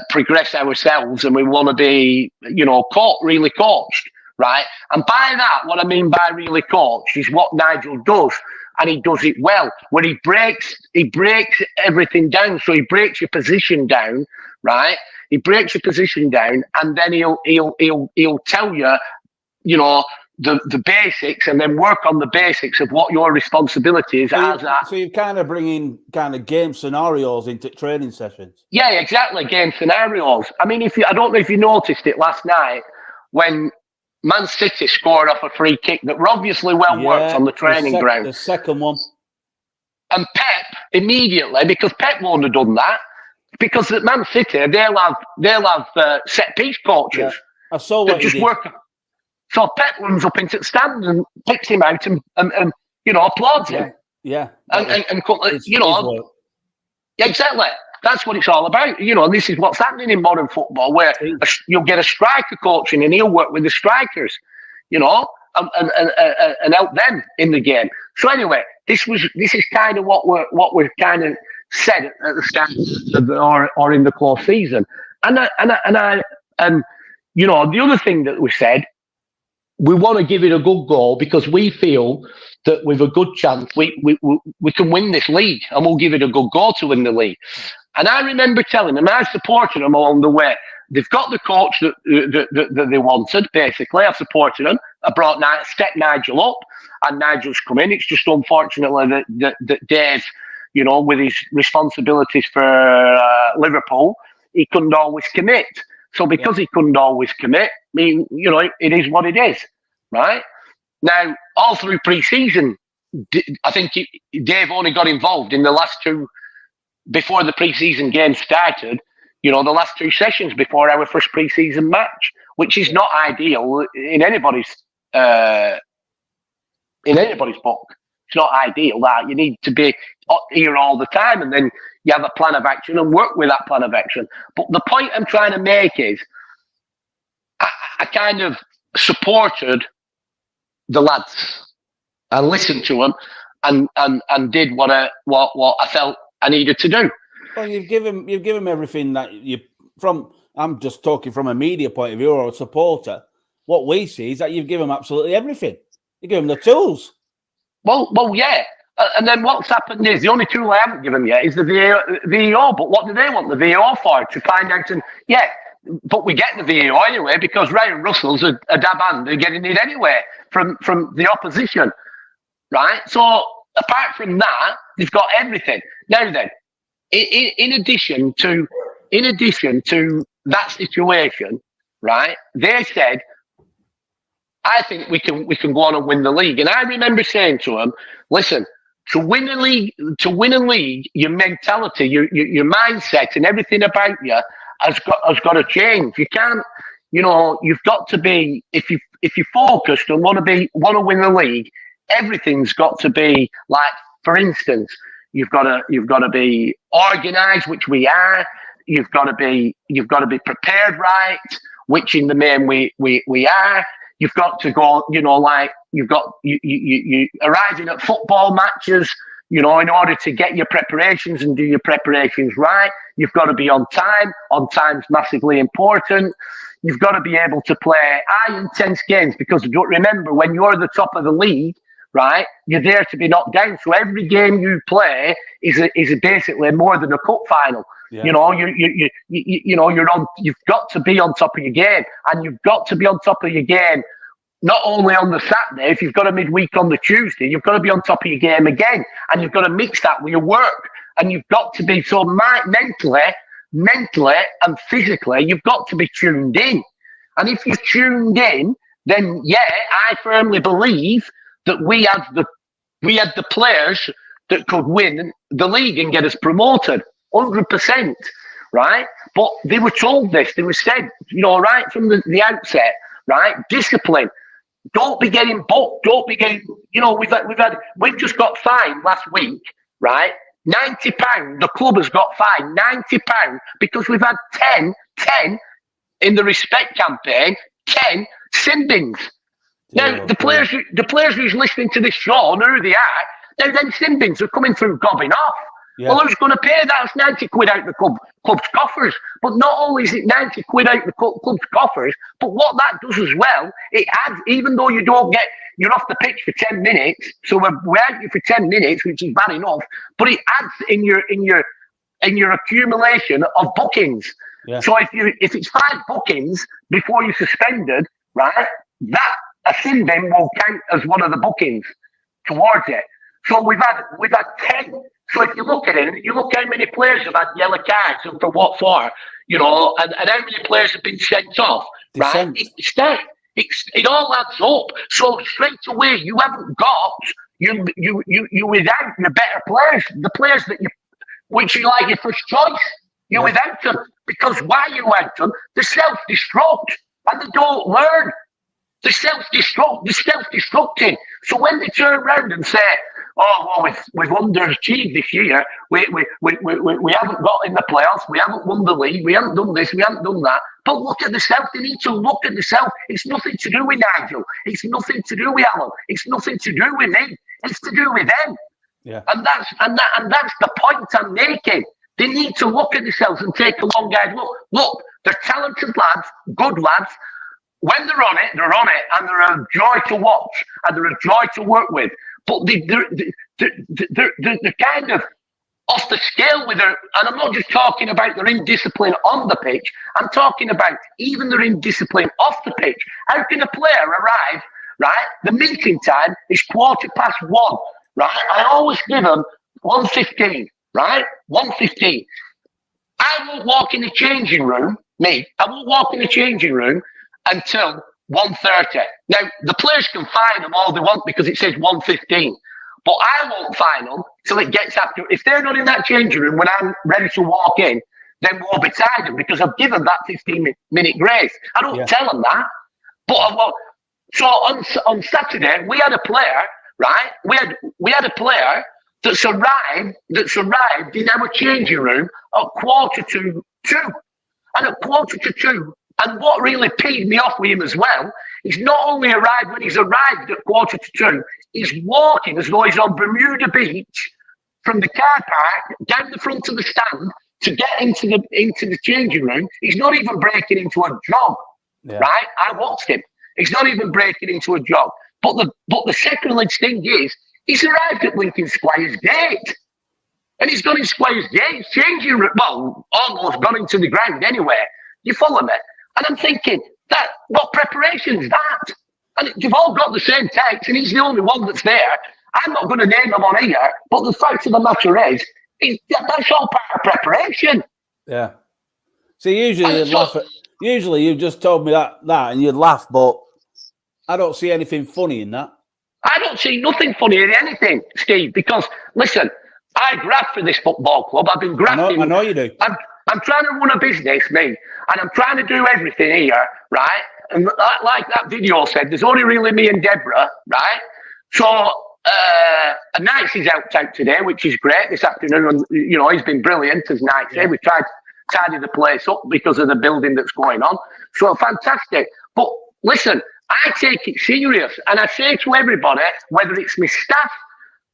progress ourselves, and we want to be, really coached, right? And by that, what I mean by really coached is what Nigel does. And he does it well, where he breaks everything down. So he breaks your position down, right? He breaks your position down, and then he'll tell you, the basics, and then work on the basics of what your responsibility is. So you're kind of bringing kind of game scenarios into training sessions. Yeah, exactly, game scenarios. I mean, I don't know if you noticed it last night when Man City scored off a free kick that were obviously well worked on the training ground. The second one. And Pep immediately, because Pep won't have done that, because at Man City they'll have set piece coaches. I saw what just work. So Pep runs up into the stand and picks him out and applauds him. Yeah. And exactly. That's what it's all about, and this is what's happening in modern football, where you'll get a striker coaching and he'll work with the strikers, and help them in the game. So anyway, this is kind of what we're kind of said at the start or in the close season, and the other thing that we said, we want to give it a good go because we feel that with a good chance we can win this league, and we'll give it a good go to win the league. And I remember telling them, I supported them along the way. They've got the coach that they wanted, basically. I've supported them. I stepped Nigel up, and Nigel's come in. It's just unfortunately that Dave, with his responsibilities for Liverpool, he couldn't always commit. So because he couldn't always commit, it is what it is, right? Now, all through pre-season, I think Dave only got involved in the last two, before the pre-season game started, the last two sessions before our first pre-season match, which is not ideal in anybody's book. It's not ideal that you need to be here all the time, and then you have a plan of action and work with that plan of action. But the point I'm trying to make is I kind of supported the lads and listened to them and did what I felt I needed to do. Well, you've given everything that I'm just talking from a media point of view or a supporter. What we see is that you've given them absolutely everything. You give them the tools. Well, yeah. And then what's happened is the only tool I haven't given yet is the VAR. But what do they want the VAR for? To find out but we get the VAR anyway because Ryan Russell's a dab hand. They're getting it anyway from the opposition, right? So apart from that, they've got everything. Now then, in addition to that situation, right? They said, I think we can go on and win the league. And I remember saying to them, listen, to win a league, your mentality, your mindset, and everything about you has got to change. You can't, you've got to be, if you're focused and want to win the league, everything's got to be like, for instance, you've got to be organised, which we are. You've got to be prepared right, which in the main we are. You've got to go, you arriving at football matches, in order to get your preparations and do your preparations right. You've got to be on time. On time's massively important. You've got to be able to play high intense games because remember, when you're the top of the league, right, you're there to be knocked down. So every game you play is basically more than a cup final. Yeah. You've got to be on top of your game, and you've got to be on top of your game not only on the Saturday, if you've got a midweek on the Tuesday, you've got to be on top of your game again. And you've got to mix that with your work. And you've got to be so mentally and physically, you've got to be tuned in. And if you're tuned in, then I firmly believe that we had the players that could win the league and get us promoted, 100%, right? But they were told this. They were said, right from the outset, right? Discipline. Don't be getting booked. Don't be getting. We've just got fined last week, right? £90. The club has got fined £90 because we've had 10 in the respect campaign. 10 sin bins. Now the players who's listening to this show know who they are. Now then sin bins are coming through gobbing off. Yeah. Well, who's going to pay that? It's 90 quid out the club's coffers. But not only is it 90 quid out the club's coffers, but what that does as well, it adds, even though you're off the pitch for 10 minutes, so we're out you for 10 minutes, which is bad enough, but it adds in your accumulation of bookings. Yeah. So if it's 5 bookings before you're suspended, right, that a sin bin will count as one of the bookings towards it. So we've had 10. So if you look at it, you look how many players have had yellow cards and for what for, and how many players have been sent off, right? It all adds up. So straight away, you haven't got you without your better players, the players which you like your first choice. You're without them because why you without them? They self-destruct and they don't learn. They're self-destructing. So when they turn around and say, "Oh, well, we've underachieved this year. We haven't got in the playoffs. We haven't won the league. We haven't done this. We haven't done that." But look at themselves. They need to look at themselves. It's nothing to do with Nigel. It's nothing to do with Alan. It's nothing to do with me. It's to do with them. Yeah. And that's the point I'm making. They need to look at themselves and take a long guide. Look, they're talented lads, good lads. When they're on it, and they're a joy to watch, and they're a joy to work with. But they're kind of off the scale with her. And I'm not just talking about their indiscipline on the pitch. I'm talking about even their indiscipline off the pitch. How can a player arrive, right? The meeting time is 1:15, right? I always give them 1:15, right? 1:15. I won't walk in the changing room, I won't walk in the changing room until 1:30. Now, the players can fine them all they want because it says 1:15. But I won't fine them till it gets after. If they're not in that changing room when I'm ready to walk in, then we'll be tied because I've given that 15-minute grace. I don't tell them that. But so on Saturday, we had a player, right? We had a player that's arrived in our changing room at 1:45. And at 1:45, and what really peed me off with him as well, he's not only arrived when he's arrived at 1:45, he's walking as though he's on Bermuda Beach from the car park down the front of the stand to get into the changing room. He's not even breaking into a jog, right? I watched him. He's not even breaking into a jog. But the second thing is, he's arrived at Lincoln Squires Gate. And he's gone in Squires Gate, changing room, well, almost gone into the ground anyway. You follow me? And I'm thinking, what preparation is that? And you've all got the same text, and he's the only one that's there. I'm not going to name him on here, but the fact of the matter is, that's all part of preparation. Yeah. See, usually you've just told me that and you'd laugh, but I don't see anything funny in that. I don't see nothing funny in anything, Steve, because, listen, I graft for this football club. I've been grafting. I know you do. I'm trying to run a business, and I'm trying to do everything here, right? And like that video said, there's only really me and Deborah, right? So, Knights is out today, which is great this afternoon. And, he's been brilliant, as Knights said. We tried to tidy the place up because of the building that's going on. So, fantastic. But, listen, I take it serious, and I say to everybody, whether it's my staff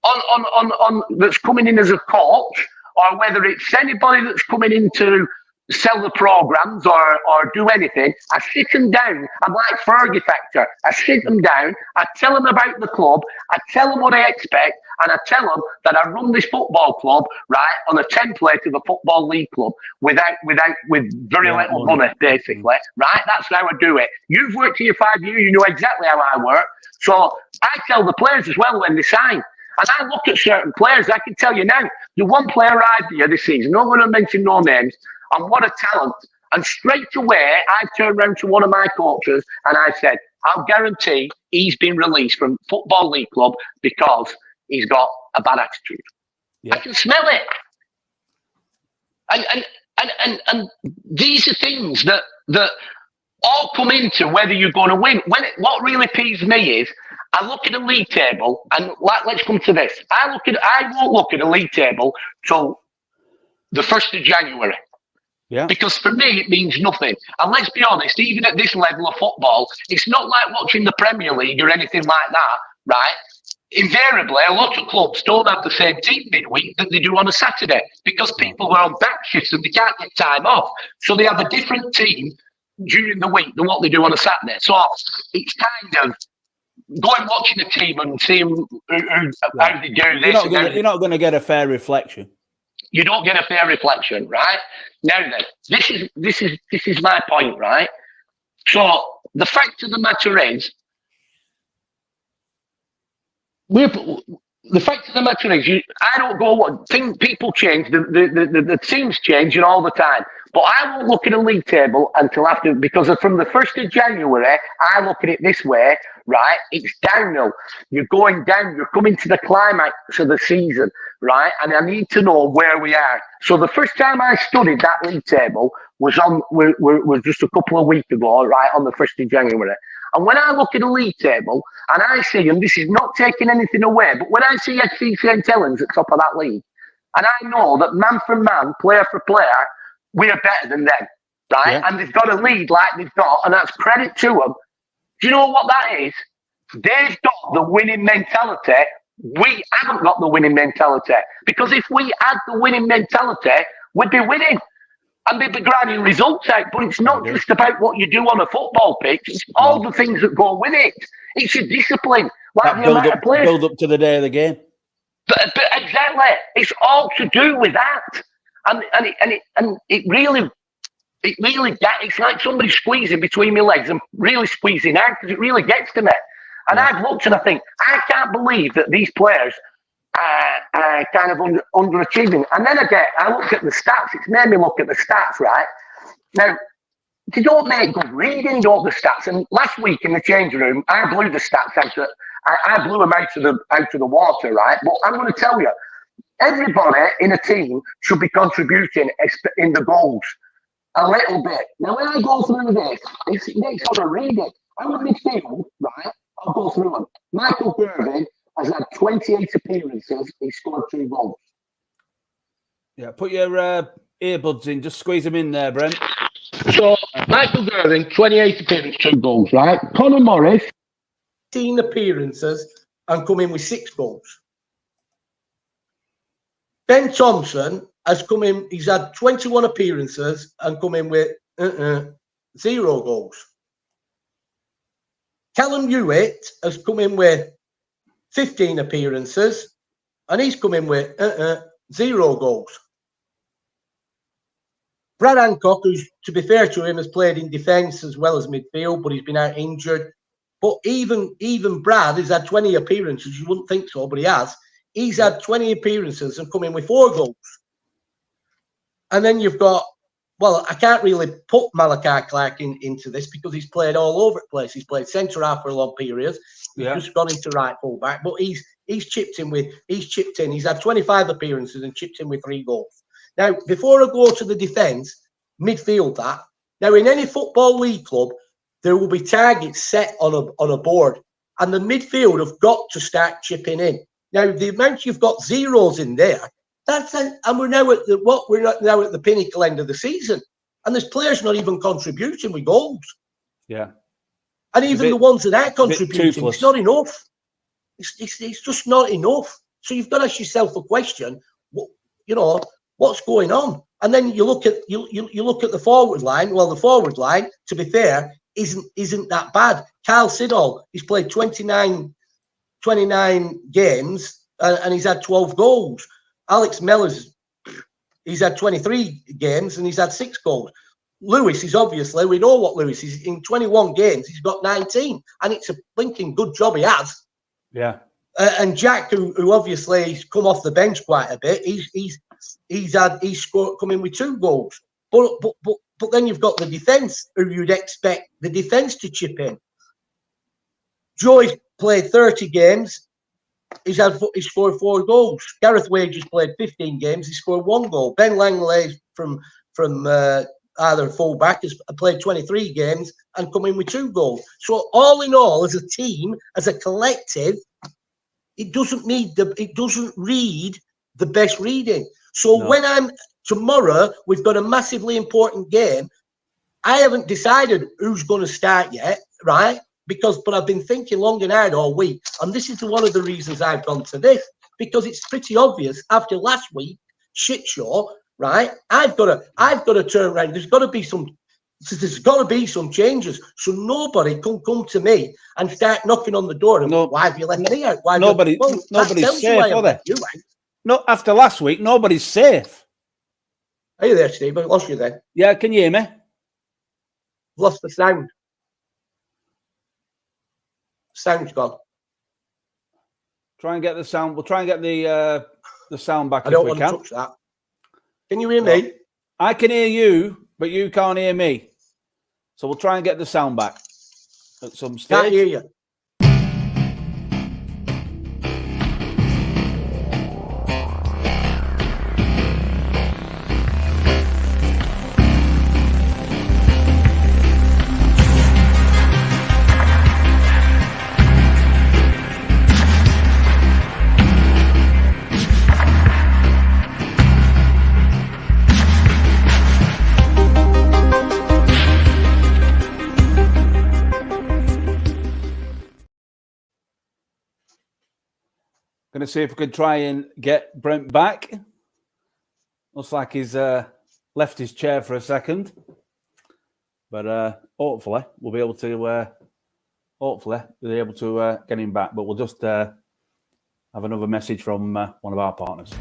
on that's coming in as a coach, or whether it's anybody that's coming in to sell the programmes or do anything. I sit them down. I'm like Fergie Factor. I sit them down. I tell them about the club. I tell them what I expect. And I tell them that I run this football club, right, on a template of a football league club with very little money, basically. Right? That's how I do it. You've worked here 5 years. You know exactly how I work. So I tell the players as well when they sign. And I look at certain players. I can tell you now, the one player arrived here this season, not going to mention no names, and what a talent. And straight away, I turned around to one of my coaches and I said, I'll guarantee he's been released from Football League Club because he's got a bad attitude. Yeah. I can smell it. And these are things that all come into whether you're going to win. What really peeves me is I look at the league table, and let's come to this. I won't look at the league table till the 1st of January. Yeah. Because for me, it means nothing. And let's be honest, even at this level of football, it's not like watching the Premier League or anything like that, right? Invariably, a lot of clubs don't have the same team midweek that they do on a Saturday because people are on back shifts and they can't get time off. So they have a different team during the week than what they do on a Saturday. So it's kind of going watching a team and seeing how they do this. You're not going to get a fair reflection. You don't get a fair reflection, right? Now then, this is my point, right? So the fact of the matter is, I don't go. People change. The teams change all the time. But I won't look at a league table until after, because from the 1st of January, I look at it this way, right? It's downhill. You're going down. You're coming to the climax of the season, right? And I need to know where we are. So the first time I studied that league table was just a couple of weeks ago, right, on the 1st of January. And when I look at the league table and I see, and this is not taking anything away, but when I see FC St. Helens at top of that league, and I know that man for man, player for player, we are better than them, right? Yeah. And they've got a lead like they've got, and that's credit to them. Do you know what that is? They've got the winning mentality. We haven't got the winning mentality. Because if we had the winning mentality, we'd be winning. And they'd be grinding results out. But it's not just about what you do on a football pitch. It's all the things that go with it. It's your discipline. Like build up to the day of the game. But exactly. It's all to do with that. And it really it's like somebody squeezing between my legs and really squeezing out, because it really gets to me. And I've looked and I think, I can't believe that these players are kind of underachieving. And then I look at the stats. It's made me look at the stats, right? Now, they don't make good reading, don't the stats. And last week in the changing room, I blew the stats out. I blew them out of the water, right? But I'm going to tell you, everybody in a team should be contributing in the goals a little bit. Now, when I go through this, it's sort of reading. I'm going to midfield, right? I'll go through them. Michael Gervin has had 28 appearances. He scored 2 goals. Yeah, put your earbuds in. Just squeeze them in there, Brent. So, Michael Gervin, 28 appearances, 2 goals, right? Conor Morris, 18 appearances and come in with 6 goals. Ben Thompson has come in, he's had 21 appearances and come in with 0 goals. Callum Hewitt has come in with 15 appearances and he's come in with 0 goals. Brad Hancock, who's, to be fair to him, has played in defence as well as midfield, but he's been out injured. But even Brad has had 20 appearances. You wouldn't think so, but he has. He's had 20 appearances and come in with 4 goals. And then you've got, well, I can't really put Malachi Clark into this because he's played all over the place. He's played centre-half for a long period. He's just gone into right full-back. But he's chipped in. He's had 25 appearances and chipped in with 3 goals. Now, before I go to the defence, midfield that. Now, in any Football League club, there will be targets set on a board. And the midfield have got to start chipping in. Now, the amount you've got zeros in there, and we're now at the pinnacle end of the season, and there's players not even contributing with goals. Yeah, and even the ones that are contributing, it's not enough. It's just not enough. So you've got to ask yourself a question. You know, what's going on? And then you look at you look at the forward line. Well, the forward line, to be fair, isn't that bad. Kyle Siddall, he's played 29 games and he's had 12 goals. Alex Mellors, he's had 23 games and he's had 6 goals. Lewis is obviously, we know what Lewis is. In 21 games, he's got 19, and it's a blinking good job he has. Yeah. And Jack, who obviously has come off the bench quite a bit, he's scored coming with 2 goals. But then you've got the defence, who you'd expect the defence to chip in. Joy's played 30 games. He's scored 4 goals. Gareth Wages played 15 games. He scored 1 goal. Ben Langley from either fullback has played 23 games and come in with 2 goals. So all in all, as a team, as a collective, it doesn't read the best reading. So No. when tomorrow, we've got a massively important game. I haven't decided who's going to start yet, right? But I've been thinking long and hard all week, and this is one of the reasons I've gone to this, because it's pretty obvious after last week shit show, right? I've got to turn around. There's got to be some changes, so nobody can come to me and start knocking on the door and why have you left me out? Nobody's safe, are they? No, after last week, nobody's safe. Are you there, Steve? I lost you then. Yeah, can you hear me? Lost the sound. Sound's gone. Try and get the sound. We'll try and get the sound back. I don't want to touch that. Can you hear me? I can hear you, but you can't hear me. So we'll try and get the sound back at some stage. Can't hear you. Going to see if we can try and get Brent back. Looks like he's left his chair for a second, but hopefully we'll be able to get him back. But we'll just have another message from one of our partners.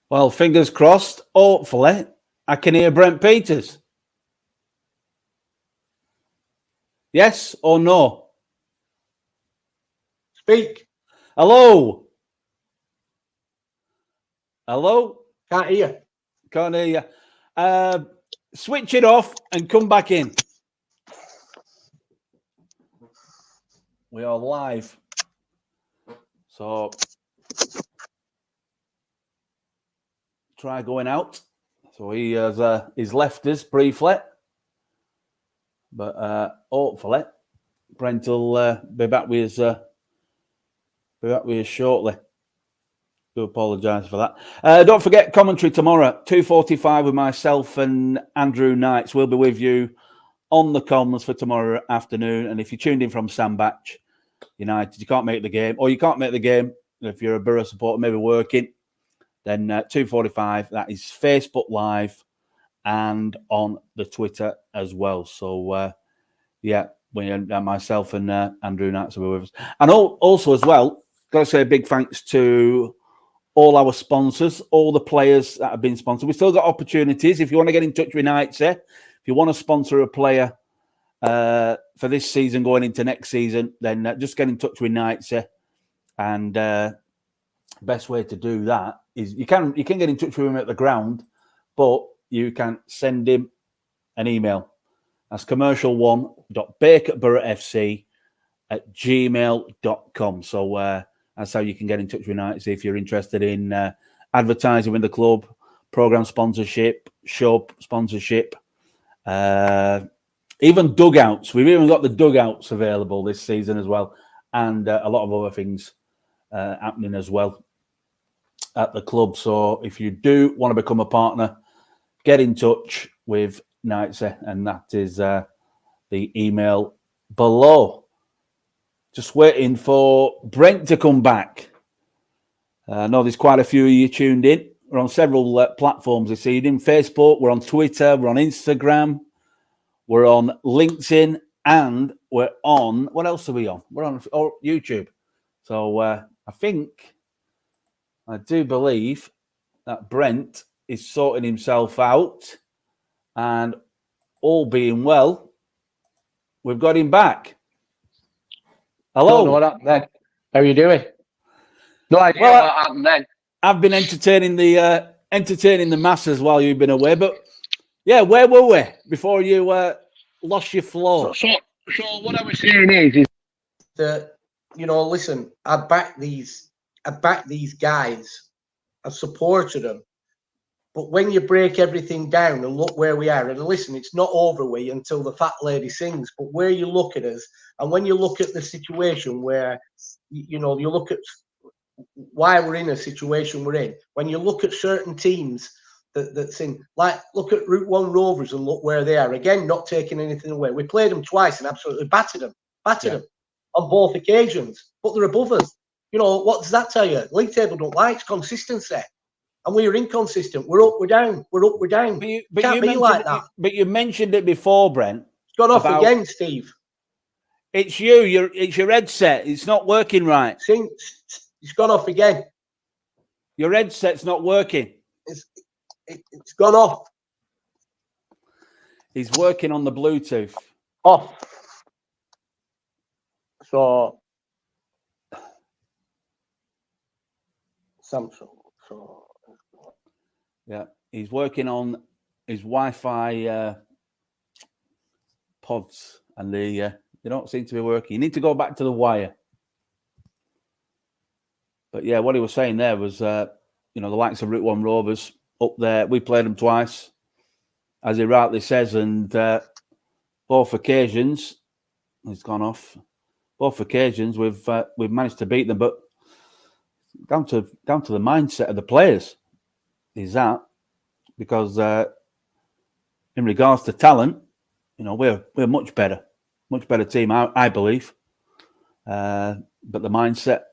Well, fingers crossed. Hopefully, I can hear Brent Peters. Yes or no? Speak. Hello? Hello? Can't hear. Can't hear you. Switch it off and come back in. We are live. So try going out. So he has he's left us briefly, but hopefully Brent will be back with us. Shortly. Do apologise for that. Don't forget commentary tomorrow, 2:45 with myself and Andrew Knights. We'll be with you on the comms for tomorrow afternoon. And if you're tuned in from Sandbach United, you can't make the game, or you can't make the game if you're a Borough supporter, maybe working, then 2:45. That is Facebook Live and on the Twitter as well. So myself and Andrew Knights will be with us. And also as well, got to say a big thanks to all our sponsors, all the players that have been sponsored. We've still got opportunities. If you want to get in touch with Knights, if you want to sponsor a player for this season going into next season, then just get in touch with Knights. And best way to do that is you can get in touch with him at the ground, but you can send him an email. That's commercial1.bacup.borough.fc@gmail.com. So that's how you can get in touch with Knights if you're interested in advertising with the club, program sponsorship, show sponsorship, even dugouts. We've even got the dugouts available this season as well, and a lot of other things happening as well at the club. So if you do want to become a partner, get in touch with Knights, and that is the email below. Just waiting for Brent to come back. I know there's quite a few of you tuned in. We're on several platforms this evening. Facebook, we're on Twitter, we're on Instagram, we're on LinkedIn, and we're on, what else are we on? We're on YouTube. So I do believe that Brent is sorting himself out, and all being well, we've got him back. Hello. Don't know what happened then. How are you doing? No idea what happened then. I've been entertaining the masses while you've been away, but yeah, where were we before you lost your flow? So what I was saying is that, listen, I back these guys, I supported them, but when you break everything down and look where we are, and listen, it's not over with until the fat lady sings, but where you look at us, and when you look at the situation where, you look at why we're in a situation we're in, when you look at certain teams that's in, like, look at Route 1 Rovers and look where they are. Again, not taking anything away. We played them twice and absolutely battered them on both occasions, but they're above us. What does that tell you? League table don't like consistency. And we are inconsistent. We're up, we're down. We're up, we're down. But Can't be like that. But you mentioned it before, Brent. It's gone off again, Steve. It's you. It's your headset. It's not working right. It's gone off again. Your headset's not working. It's gone off. He's working on the Bluetooth. off. So Samsung. So yeah, he's working on his Wi-Fi pods, and they don't seem to be working. You need to go back to the wire. But yeah, what he was saying there was, the likes of Route 1 Rovers up there. We played them twice, as he rightly says, and both occasions, it's gone off. Both occasions, we've managed to beat them, but down to the mindset of the players is that, because in regards to talent, we're much better team, I believe. But the mindset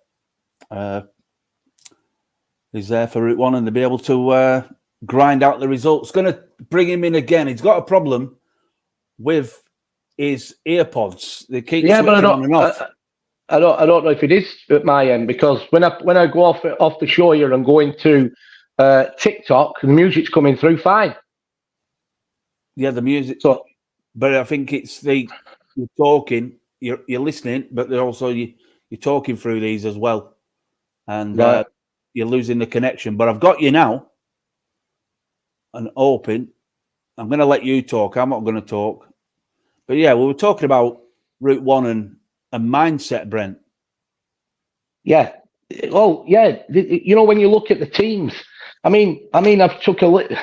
is there for Route 1, and they'll be able to grind out the results. Going to bring him in again. He's got a problem with his earpods. They keep switching on and off. I don't know if it is at my end, because when I go off the show here and go into TikTok, the music's coming through fine. Yeah, the music. So, but I think it's you're talking, you're listening, but they're also you're talking through these as well, and right. You're losing the connection. But I've got you now, and open. I'm going to let you talk. I'm not going to talk. But yeah, we were talking about Route 1 and mindset, Brent. Yeah. Oh, yeah. When you look at the teams, I mean, I've took a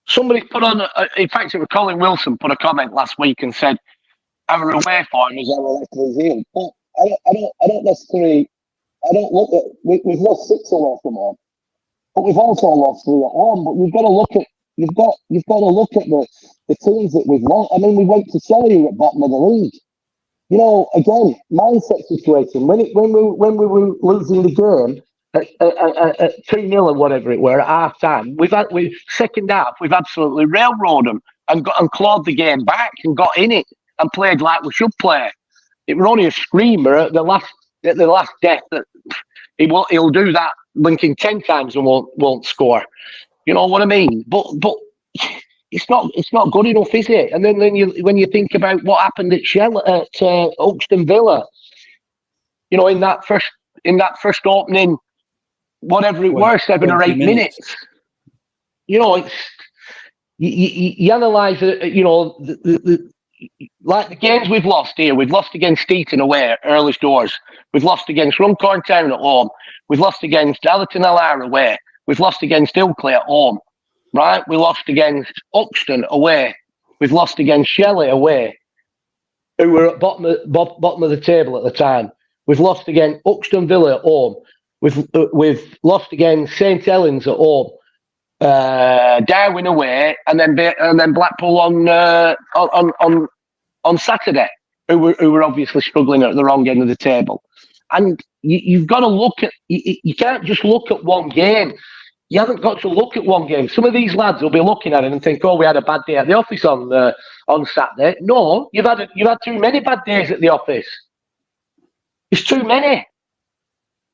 somebody put on. In fact, it was Colin Wilson put a comment last week and said, our away form is our Achilles heel. But I don't necessarily. I don't look at. We've lost 6 away from home, but we've also lost 3 at home. But you've got to look at. You've got to look at the teams that we've lost. I mean, we went to Surrey at bottom of the league. You know, again, mindset situation. When we were losing the game at 2-0 or whatever it were at half time, second half we've absolutely railroaded them and clawed the game back and got in it and played like we should play. It was only a screamer at the last death that he'll do that linking 10 times and won't score. You know what I mean? But it's not good enough, is it? And then when you think about what happened at Uxton Villa, you know, in that first opening, whatever it was, 7 or 8 minutes. You know, it's you analyse it. You know, like the games we've lost here. We've lost against Eton away, early doors. We've lost against Runcorn Town at home. We've lost against Allerton LR away. We've lost against Ilkley at home. Right, we lost against Uxton away. We've lost against Shelley away, who were at bottom of the table at the time. We've lost against Uxton Villa at home. We've lost against St Helens at home. Darwin away, and then Blackpool on Saturday, who were obviously struggling at the wrong end of the table. And you've got to look at. You can't just look at one game. You haven't got to look at one game. Some of these lads will be looking at it and think, "Oh, we had a bad day at the office on Saturday." No, you've had too many bad days at the office. It's too many,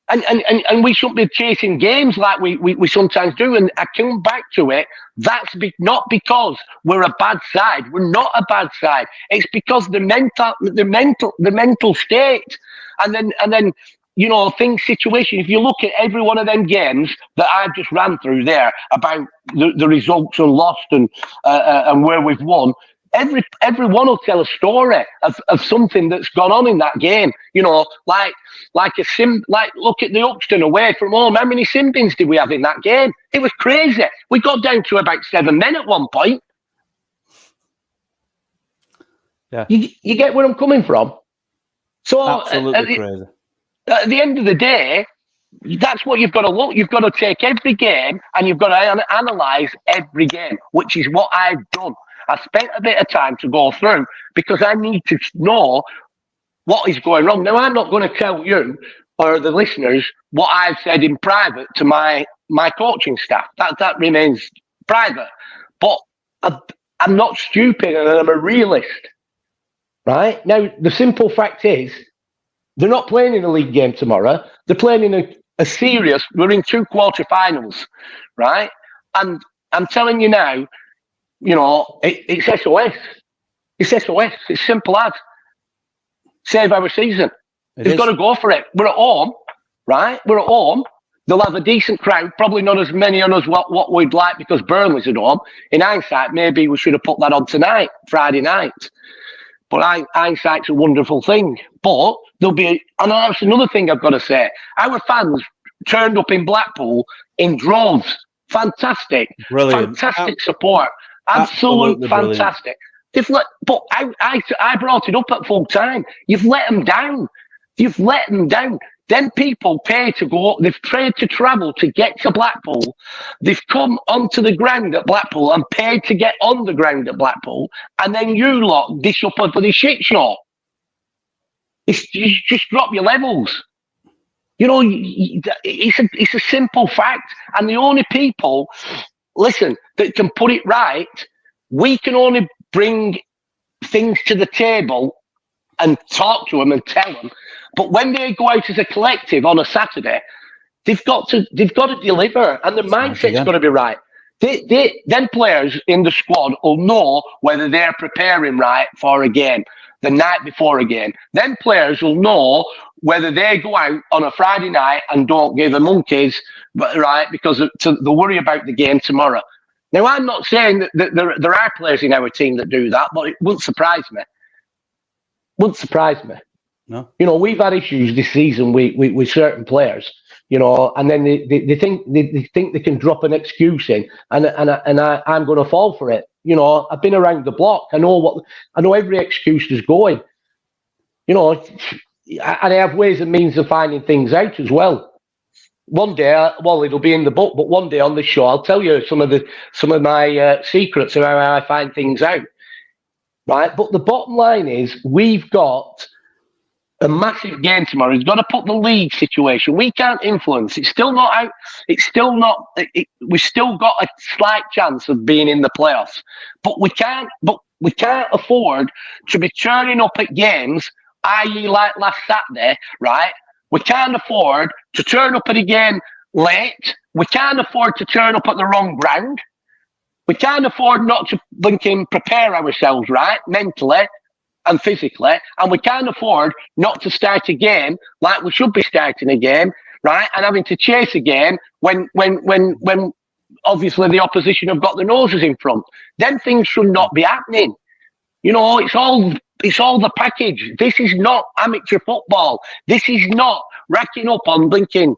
and we shouldn't be chasing games like we sometimes do. And I come back to it. That's not because we're a bad side. We're not a bad side. It's because the mental state, and then. You know, situation. If you look at every one of them games that I've just ran through there about the results and lost and where we've won, every one will tell a story of something that's gone on in that game. You know, like look at the Uxton away from home. How many sin bins did we have in that game? It was crazy. We got down to about 7 men at one point. Yeah, you get where I'm coming from. So absolutely crazy. At the end of the day, that's what you've got to look. You've got to take every game and you've got to analyse every game, which is what I've done. I spent a bit of time to go through because I need to know what is going wrong. Now, I'm not going to tell you or the listeners what I've said in private to my coaching staff. That remains private. But I'm not stupid and I'm a realist. Right? Now, the simple fact is, they're not playing in a league game tomorrow. They're playing in a serious. We're in 2 quarterfinals, right? And I'm telling you now, you know, it's SOS. It's SOS. It's simple as save our season. They've got to go for it. We're at home, right? We're at home. They'll have a decent crowd. Probably not as many on us what we'd like because Burnley's at home. In hindsight, maybe we should have put that on tonight, Friday night. But hindsight's a wonderful thing. But there'll be, and that's another thing I've got to say. Our fans turned up in Blackpool in droves. Fantastic. Brilliant. Fantastic support. Absolutely fantastic. But I brought it up at full time. You've let them down. You've let them down. Then people pay to go. They've paid to travel to get to Blackpool. They've come onto the ground at Blackpool and paid to get on the ground at Blackpool. And then you lot dish up for the shit show. You just drop your levels. You know, it's a simple fact. And the only people, listen, that can put it right, we can only bring things to the table and talk to them and tell them. But when they go out as a collective on a Saturday, they've got to deliver, and the mindset's got to be right. Then players in the squad will know whether they're preparing right for a game the night before a game. Then players will know whether they go out on a Friday night and don't give the monkeys right because they worry about the game tomorrow. Now, I'm not saying that there are players in our team that do that, but it wouldn't surprise me. Wouldn't surprise me. No. You know, we've had issues this season with certain players you know, and then they think they can drop an excuse in, and I'm going to fall for it. You know, I've been around the block. I know every excuse is going. You know, and I have ways and means of finding things out as well. One day, well, it'll be in the book, but one day on the show, I'll tell you some of my secrets of how I find things out. Right, but the bottom line is we've got a massive game tomorrow. He's got to put the league situation. We can't influence. It's still not out. It's still not. We've still got a slight chance of being in the playoffs, but we can't. But we can't afford to be turning up at games, i.e., like last Saturday, right? We can't afford to turn up at a game late. We can't afford to turn up at the wrong ground. We can't afford not to prepare ourselves right mentally and physically, and we can't afford not to start a game like we should be starting a game, right? And having to chase a game when obviously the opposition have got the noses in front. Then things should not be happening. You know, it's all the package. This is not amateur football. This is not racking up on blinking,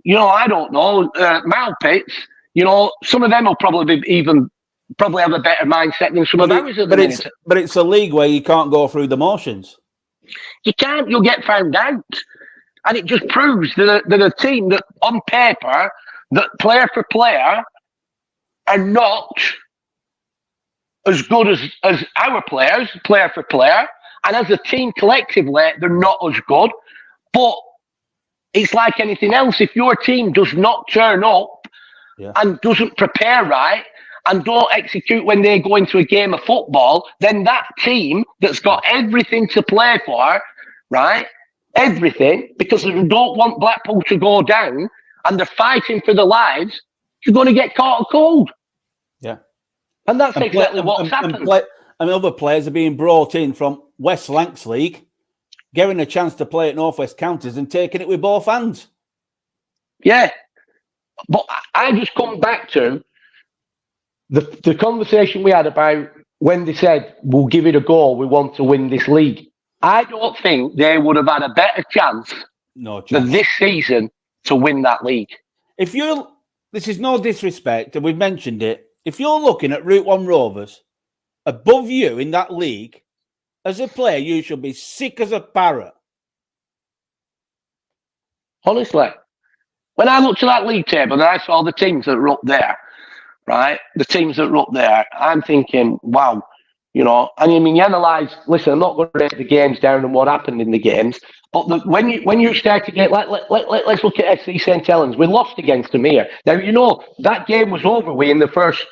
you know, I don't know, mile pits. You know, some of them will probably have a better mindset than some of ours at the minute. But it's a league where you can't go through the motions. You can't. You'll get found out. And it just proves that a team that, on paper, that player for player, are not as good as our players, player for player. And as a team collectively, they're not as good. But it's like anything else. If your team does not turn up, and doesn't prepare right and don't execute when they go into a game of football, then that team that's got everything to play for, right? Everything, because they don't want Blackpool to go down and they're fighting for their lives, you're going to get caught cold. Yeah. And that's exactly what's happened. Other players are being brought in from West Lancs League, getting a chance to play at North West Counties and taking it with both hands. Yeah. But I just come back to the conversation we had about when they said, we'll give it a go, we want to win this league. I don't think they would have had a better chance than this season to win that league. This is no disrespect, and we've mentioned it, if you're looking at Route 1 Rovers, above you in that league, as a player, you should be sick as a parrot. Honestly. When I looked at that league table and I saw the teams that were up there, right? The teams that were up there, I'm thinking, wow, you know. And I mean, you analyse. Listen, I'm not going to break the games down and what happened in the games, but when you start to get, let's look at FC St Helens. We lost against them here. Now you know that game was over with in the first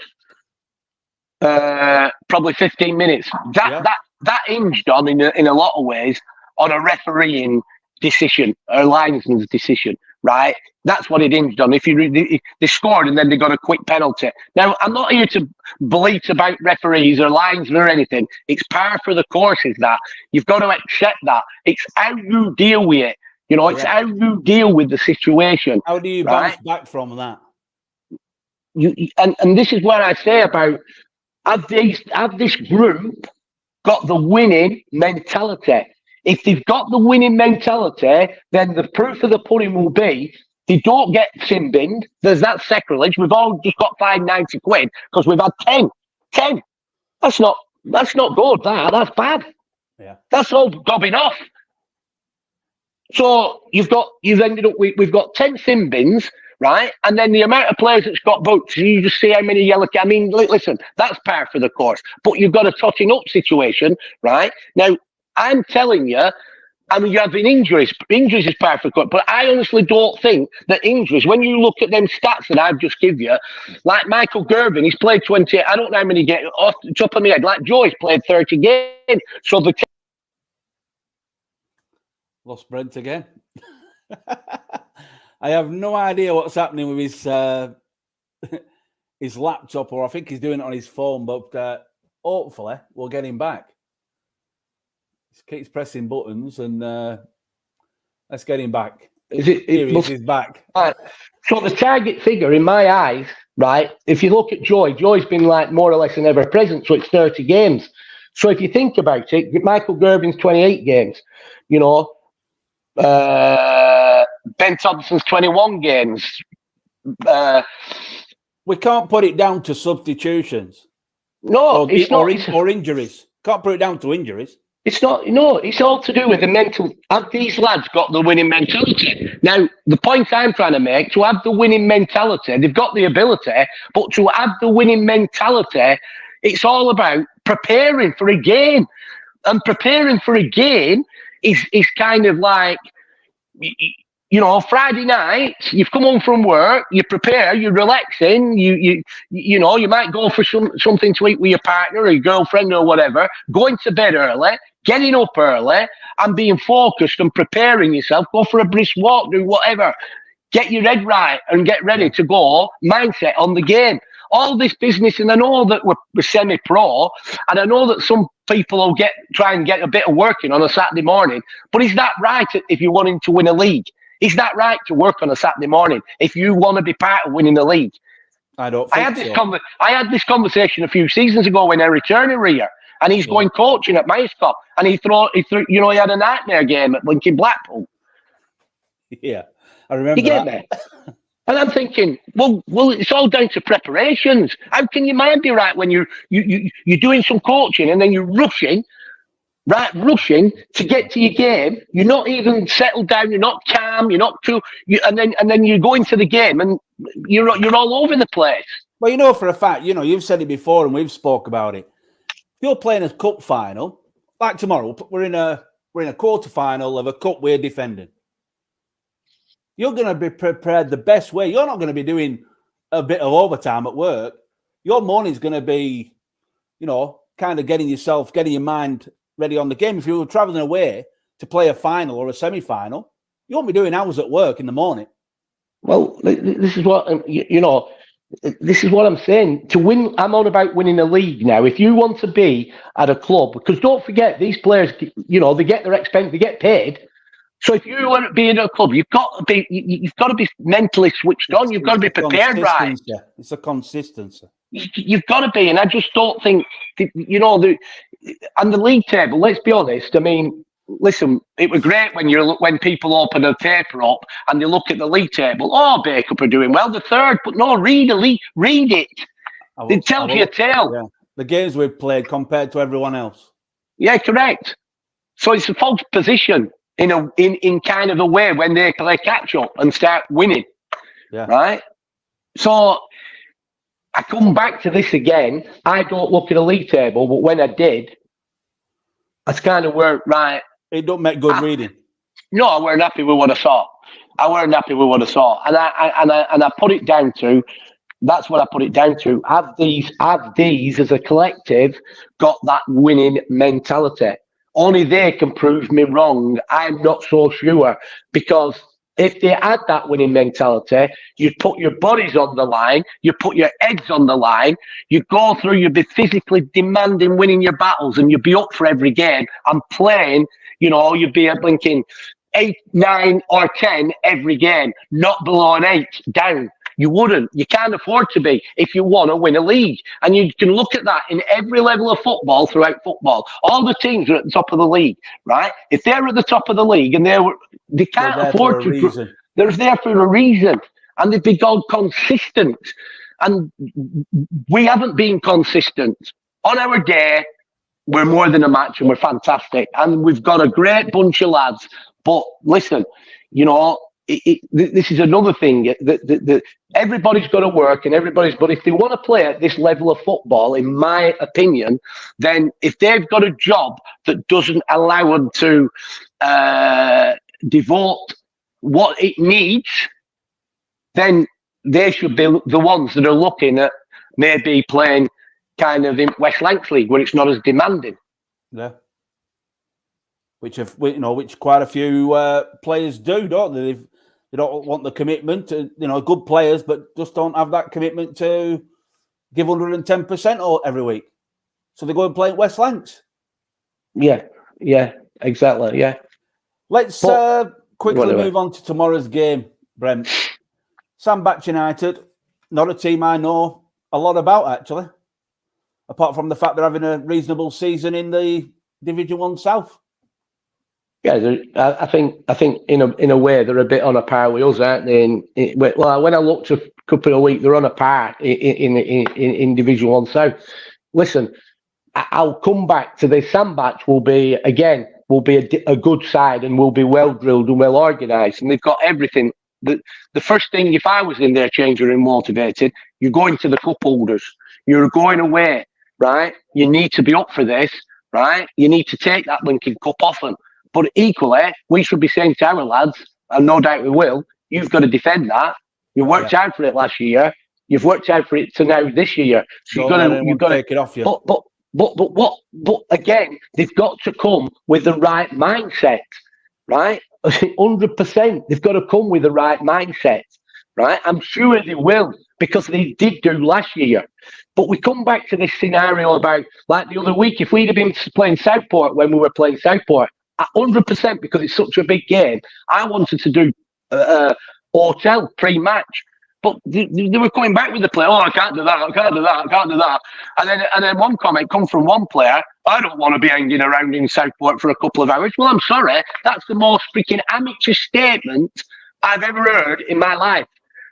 probably 15 minutes. That hinged on in a lot of ways on a refereeing decision, a linesman's decision. Right, that's what it hinged on. If they scored and then they got a quick penalty. Now, I'm not here to bleat about referees or linesmen or anything. It's par for the course. Is that you've got to accept that. It's how you deal with it. You know, it's how you deal with the situation. How do you bounce back from that? And this is what I say about have this group got the winning mentality. If they've got the winning mentality, then the proof of the pudding will be they don't get sin binned. There's that sacrilege. We've all just got fined £90 because we've had 10. 10. That's not good. That's bad. Yeah. That's all gobbing off. So you've ended up with we've got 10 sin bins, right? And then the amount of players that's got booked, you just see how many yellow cards. I mean, listen, that's par for the course. But you've got a totting up situation, right? Now, I'm telling you, I mean, you're having injuries. Injuries is par for the course. But I honestly don't think that injuries, when you look at them stats that I've just given you, like Michael Gervin, he's played 20, I don't know how many games, off the top of my head, like Joy's played 30 games. So the lost Brent again. I have no idea what's happening with his laptop, or I think he's doing it on his phone, but hopefully we'll get him back. He keeps pressing buttons, and let's get him back. He's back. Right. So the target figure, in my eyes, right, if you look at Joy's been like more or less an ever present, so it's 30 games. So if you think about it, Michael Gervin's 28 games, you know, Ben Thompson's 21 games. We can't put it down to substitutions. No, it's not. Or injuries. Can't put it down to injuries. It's not. No, it's all to do with the mental. Have these lads got the winning mentality? Now, the point I'm trying to make, to have the winning mentality, they've got the ability, but to have the winning mentality, it's all about preparing for a game. And preparing for a game is kind of like, you know, Friday night, you've come home from work, you prepare, you're relaxing, you know, you might go for something to eat with your partner or your girlfriend or whatever, going to bed early, getting up early and being focused and preparing yourself, go for a brisk walk, do whatever, get your head right and get ready to go, mindset on the game. All this business, and I know that we're semi-pro, and I know that some people will try and get a bit of working on a Saturday morning, but is that right if you're wanting to win a league? Is that right to work on a Saturday morning if you want to be part of winning the league? I don't think I had this conversation a few seasons ago when Eric Turner was here, and he's going coaching at Mayscott, and he had a nightmare game at Lincoln Blackpool. Yeah, I remember that. And I'm thinking, well, it's all down to preparations. How can your mind be right when you're doing some coaching and then you're rushing to get to your game? You're not even settled down. You're not calm. You're not too. And then you go into the game and you're all over the place. Well, you know for a fact, you know, you've said it before and we've spoke about it. If you're playing a cup final, like tomorrow, we're in a quarter final of a cup we're defending. You're going to be prepared the best way. You're not going to be doing a bit of overtime at work. Your morning's going to be, you know, kind of getting your mind ready on the game. If you were traveling away to play a final or a semi-final, you won't be doing hours at work in the morning. Well, this is what, this is what I'm saying. To win, I'm on about winning a league now. If you want to be at a club, because don't forget, these players, you know, they get their expense, they get paid. So if you want to be in a club, you've got to be mentally switched on. You've got to be prepared, right? It's a consistency. You've got to be, and I just don't think, you know, and the league table. Let's be honest. I mean, listen, it was great when people open a paper up and they look at the league table. Oh, Bacup are doing well, the third, but no, read it. It tells you a tale. Yeah. The games we've played compared to everyone else. Yeah, correct. So it's a false position. In kind of a way when they play catch up and start winning, right? So I come back to this again. I don't look at the league table, but when I did, I kind of weren't right. It don't make good reading. No, I weren't happy with what I saw. And I put it down to. That's what I put it down to. Have these as a collective got that winning mentality? Only they can prove me wrong. I'm not so sure, because if they had that winning mentality, you'd put your bodies on the line, you put your heads on the line, you'd go through, you'd be physically demanding winning your battles, and you'd be up for every game and playing, you know, you'd be blinking 8, 9 or 10 every game, not below an 8 down. You wouldn't. You can't afford to be if you want to win a league. And you can look at that in every level of football, throughout football. All the teams are at the top of the league, right? If they're at the top of the league and they can't afford to, they're there for a reason. And they've been consistent. And we haven't been consistent. On our day, we're more than a match and we're fantastic. And we've got a great bunch of lads. But listen, you know, this is another thing that everybody's got to work and but if they want to play at this level of football, in my opinion, then if they've got a job that doesn't allow them to devote what it needs, then they should be the ones that are looking at maybe playing kind of in West Lancs League where it's not as demanding. Yeah. Which quite a few players do, don't they? They don't want the commitment to, you know, good players, but just don't have that commitment to give 110% every week. So they go and play at West Lancs. Yeah, exactly, yeah. Let's quickly move on to tomorrow's game, Brent. Sandbach United, not a team I know a lot about, actually, apart from the fact they're having a reasonable season in the Division 1 South. Yeah, I think in a way they're a bit on a par with us, aren't they? Well, when I looked a couple of weeks, they're on a par in Division 1 South. Listen, I'll come back to this. Sandbach will be a good side and will be well drilled and well organised, and they've got everything. The first thing, if I was in their change room motivated, you're going to the cup holders. You're going away, right? You need to be up for this, right? You need to take that Lincoln Cup off them. But equally, we should be saying to our lads, and no doubt we will, you've got to defend that. You worked hard for it last year. You've worked hard for it to now this year. So you've got to take it off you. But again, they've got to come with the right mindset, right? 100%. They've got to come with the right mindset, right? I'm sure they will, because they did do last year. But we come back to this scenario about, like the other week, if we'd have been playing Southport when we were playing Southport, 100%, because it's such a big game, I wanted to do hotel pre-match. But they were coming back with the play. Oh, I can't do that. I can't do that. I can't do that. And then one comment come from one player. I don't want to be hanging around in Southport for a couple of hours. Well, I'm sorry. That's the most freaking amateur statement I've ever heard in my life.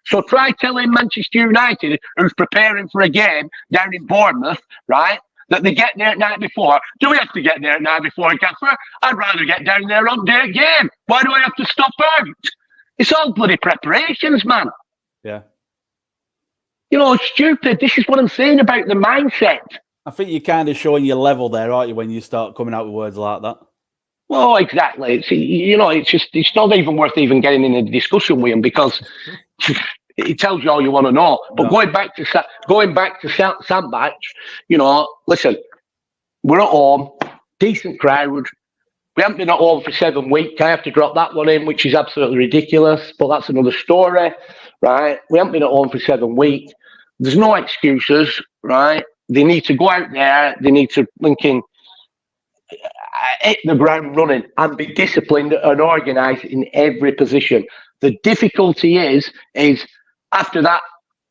So try telling Manchester United, who's preparing for a game down in Bournemouth, right, that they get there at night before. Do we have to get there at night before, Gaffer? I'd rather get down there on day game. Why do I have to stop out? It's all bloody preparations, man. Yeah. You know, it's stupid. This is what I'm saying about the mindset. I think you're kind of showing your level there, aren't you, when you start coming out with words like that? Well, exactly. It's not even worth even getting in a discussion with him, because it tells you all you want to know. But no. going back to Sandbach, you know, listen, we're at home, decent crowd. We haven't been at home for 7 weeks. I have to drop that one in, which is absolutely ridiculous, but that's another story, right? We haven't been at home for 7 weeks. There's no excuses, right? They need to go out there. They need to hit the ground running and be disciplined and organised in every position. The difficulty is after that,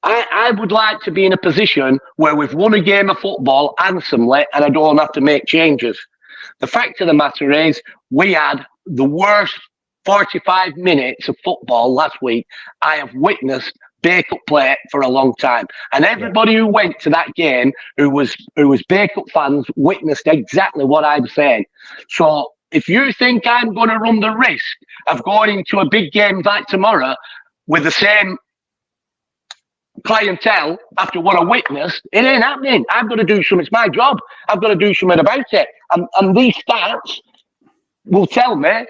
I would like to be in a position where we've won a game of football handsomely and I don't have to make changes. The fact of the matter is, we had the worst 45 minutes of football last week I have witnessed Bacup play for a long time. And everybody who went to that game, who was Bacup fans, witnessed exactly what I'm saying. So if you think I'm going to run the risk of going into a big game like tomorrow with the same clientele after what I witnessed, it ain't happening. I've got to do something. It's my job. I've got to do something about it. And these stats will tell me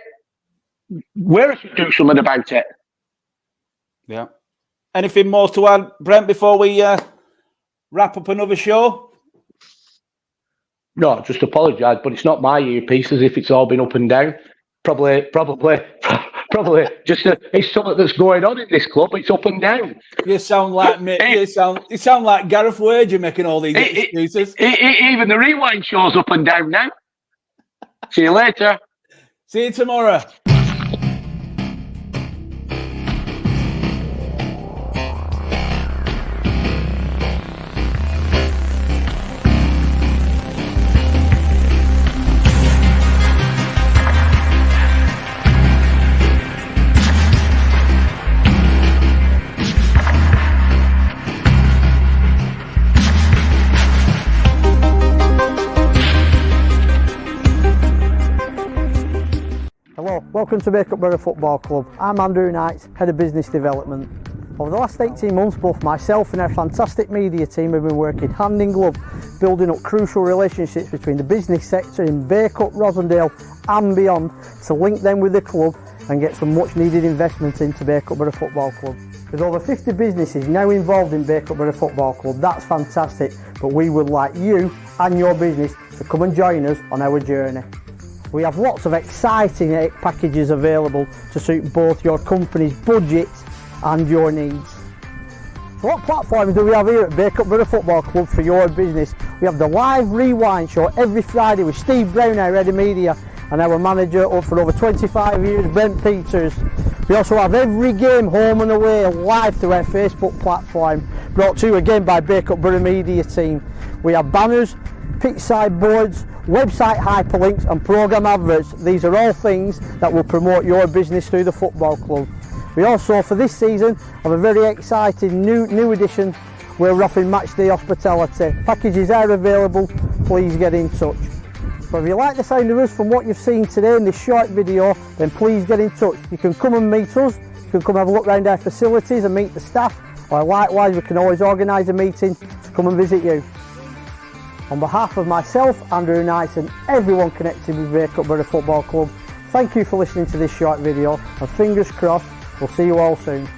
where I should do something about it. Yeah. Anything more to add, Brent, before we wrap up another show? No, just apologise, but it's not my earpiece, as if it's all been up and down. Probably just it's something that's going on in this club. It's up and down. You sound like me. You sound like Gareth Wager making all these excuses. Even the rewind show's up and down now. See you later. See you tomorrow. Welcome to Bacup Borough Football Club. I'm Andrew Knights, Head of Business Development. Over the last 18 months, both myself and our fantastic media team have been working hand in glove, building up crucial relationships between the business sector in Bacup, Rosendale and beyond to link them with the club and get some much needed investment into Bacup Borough Football Club. With over 50 businesses now involved in Bacup Borough Football Club, that's fantastic, but we would like you and your business to come and join us on our journey. We have lots of exciting packages available to suit both your company's budget and your needs. So what platforms do we have here at Bacup Borough Football Club for your business? We have the live rewind show every Friday with Steve Brown, our head of media, and our manager up for over 25 years, Brent Peters. We also have every game home and away live through our Facebook platform, brought to you again by Bacup Borough Media team. We have banners, pitch side boards, website hyperlinks and programme adverts. These are all things that will promote your business through the football club. We also, for this season, have a very exciting new edition where we're offering match day hospitality. Packages are available, please get in touch. So if you like the sound of us from what you've seen today in this short video, then please get in touch. You can come and meet us, you can come have a look around our facilities and meet the staff, or likewise we can always organise a meeting to come and visit you. On behalf of myself, Andrew Knight and everyone connected with Bacup Borough Football Club, thank you for listening to this short video and fingers crossed we'll see you all soon.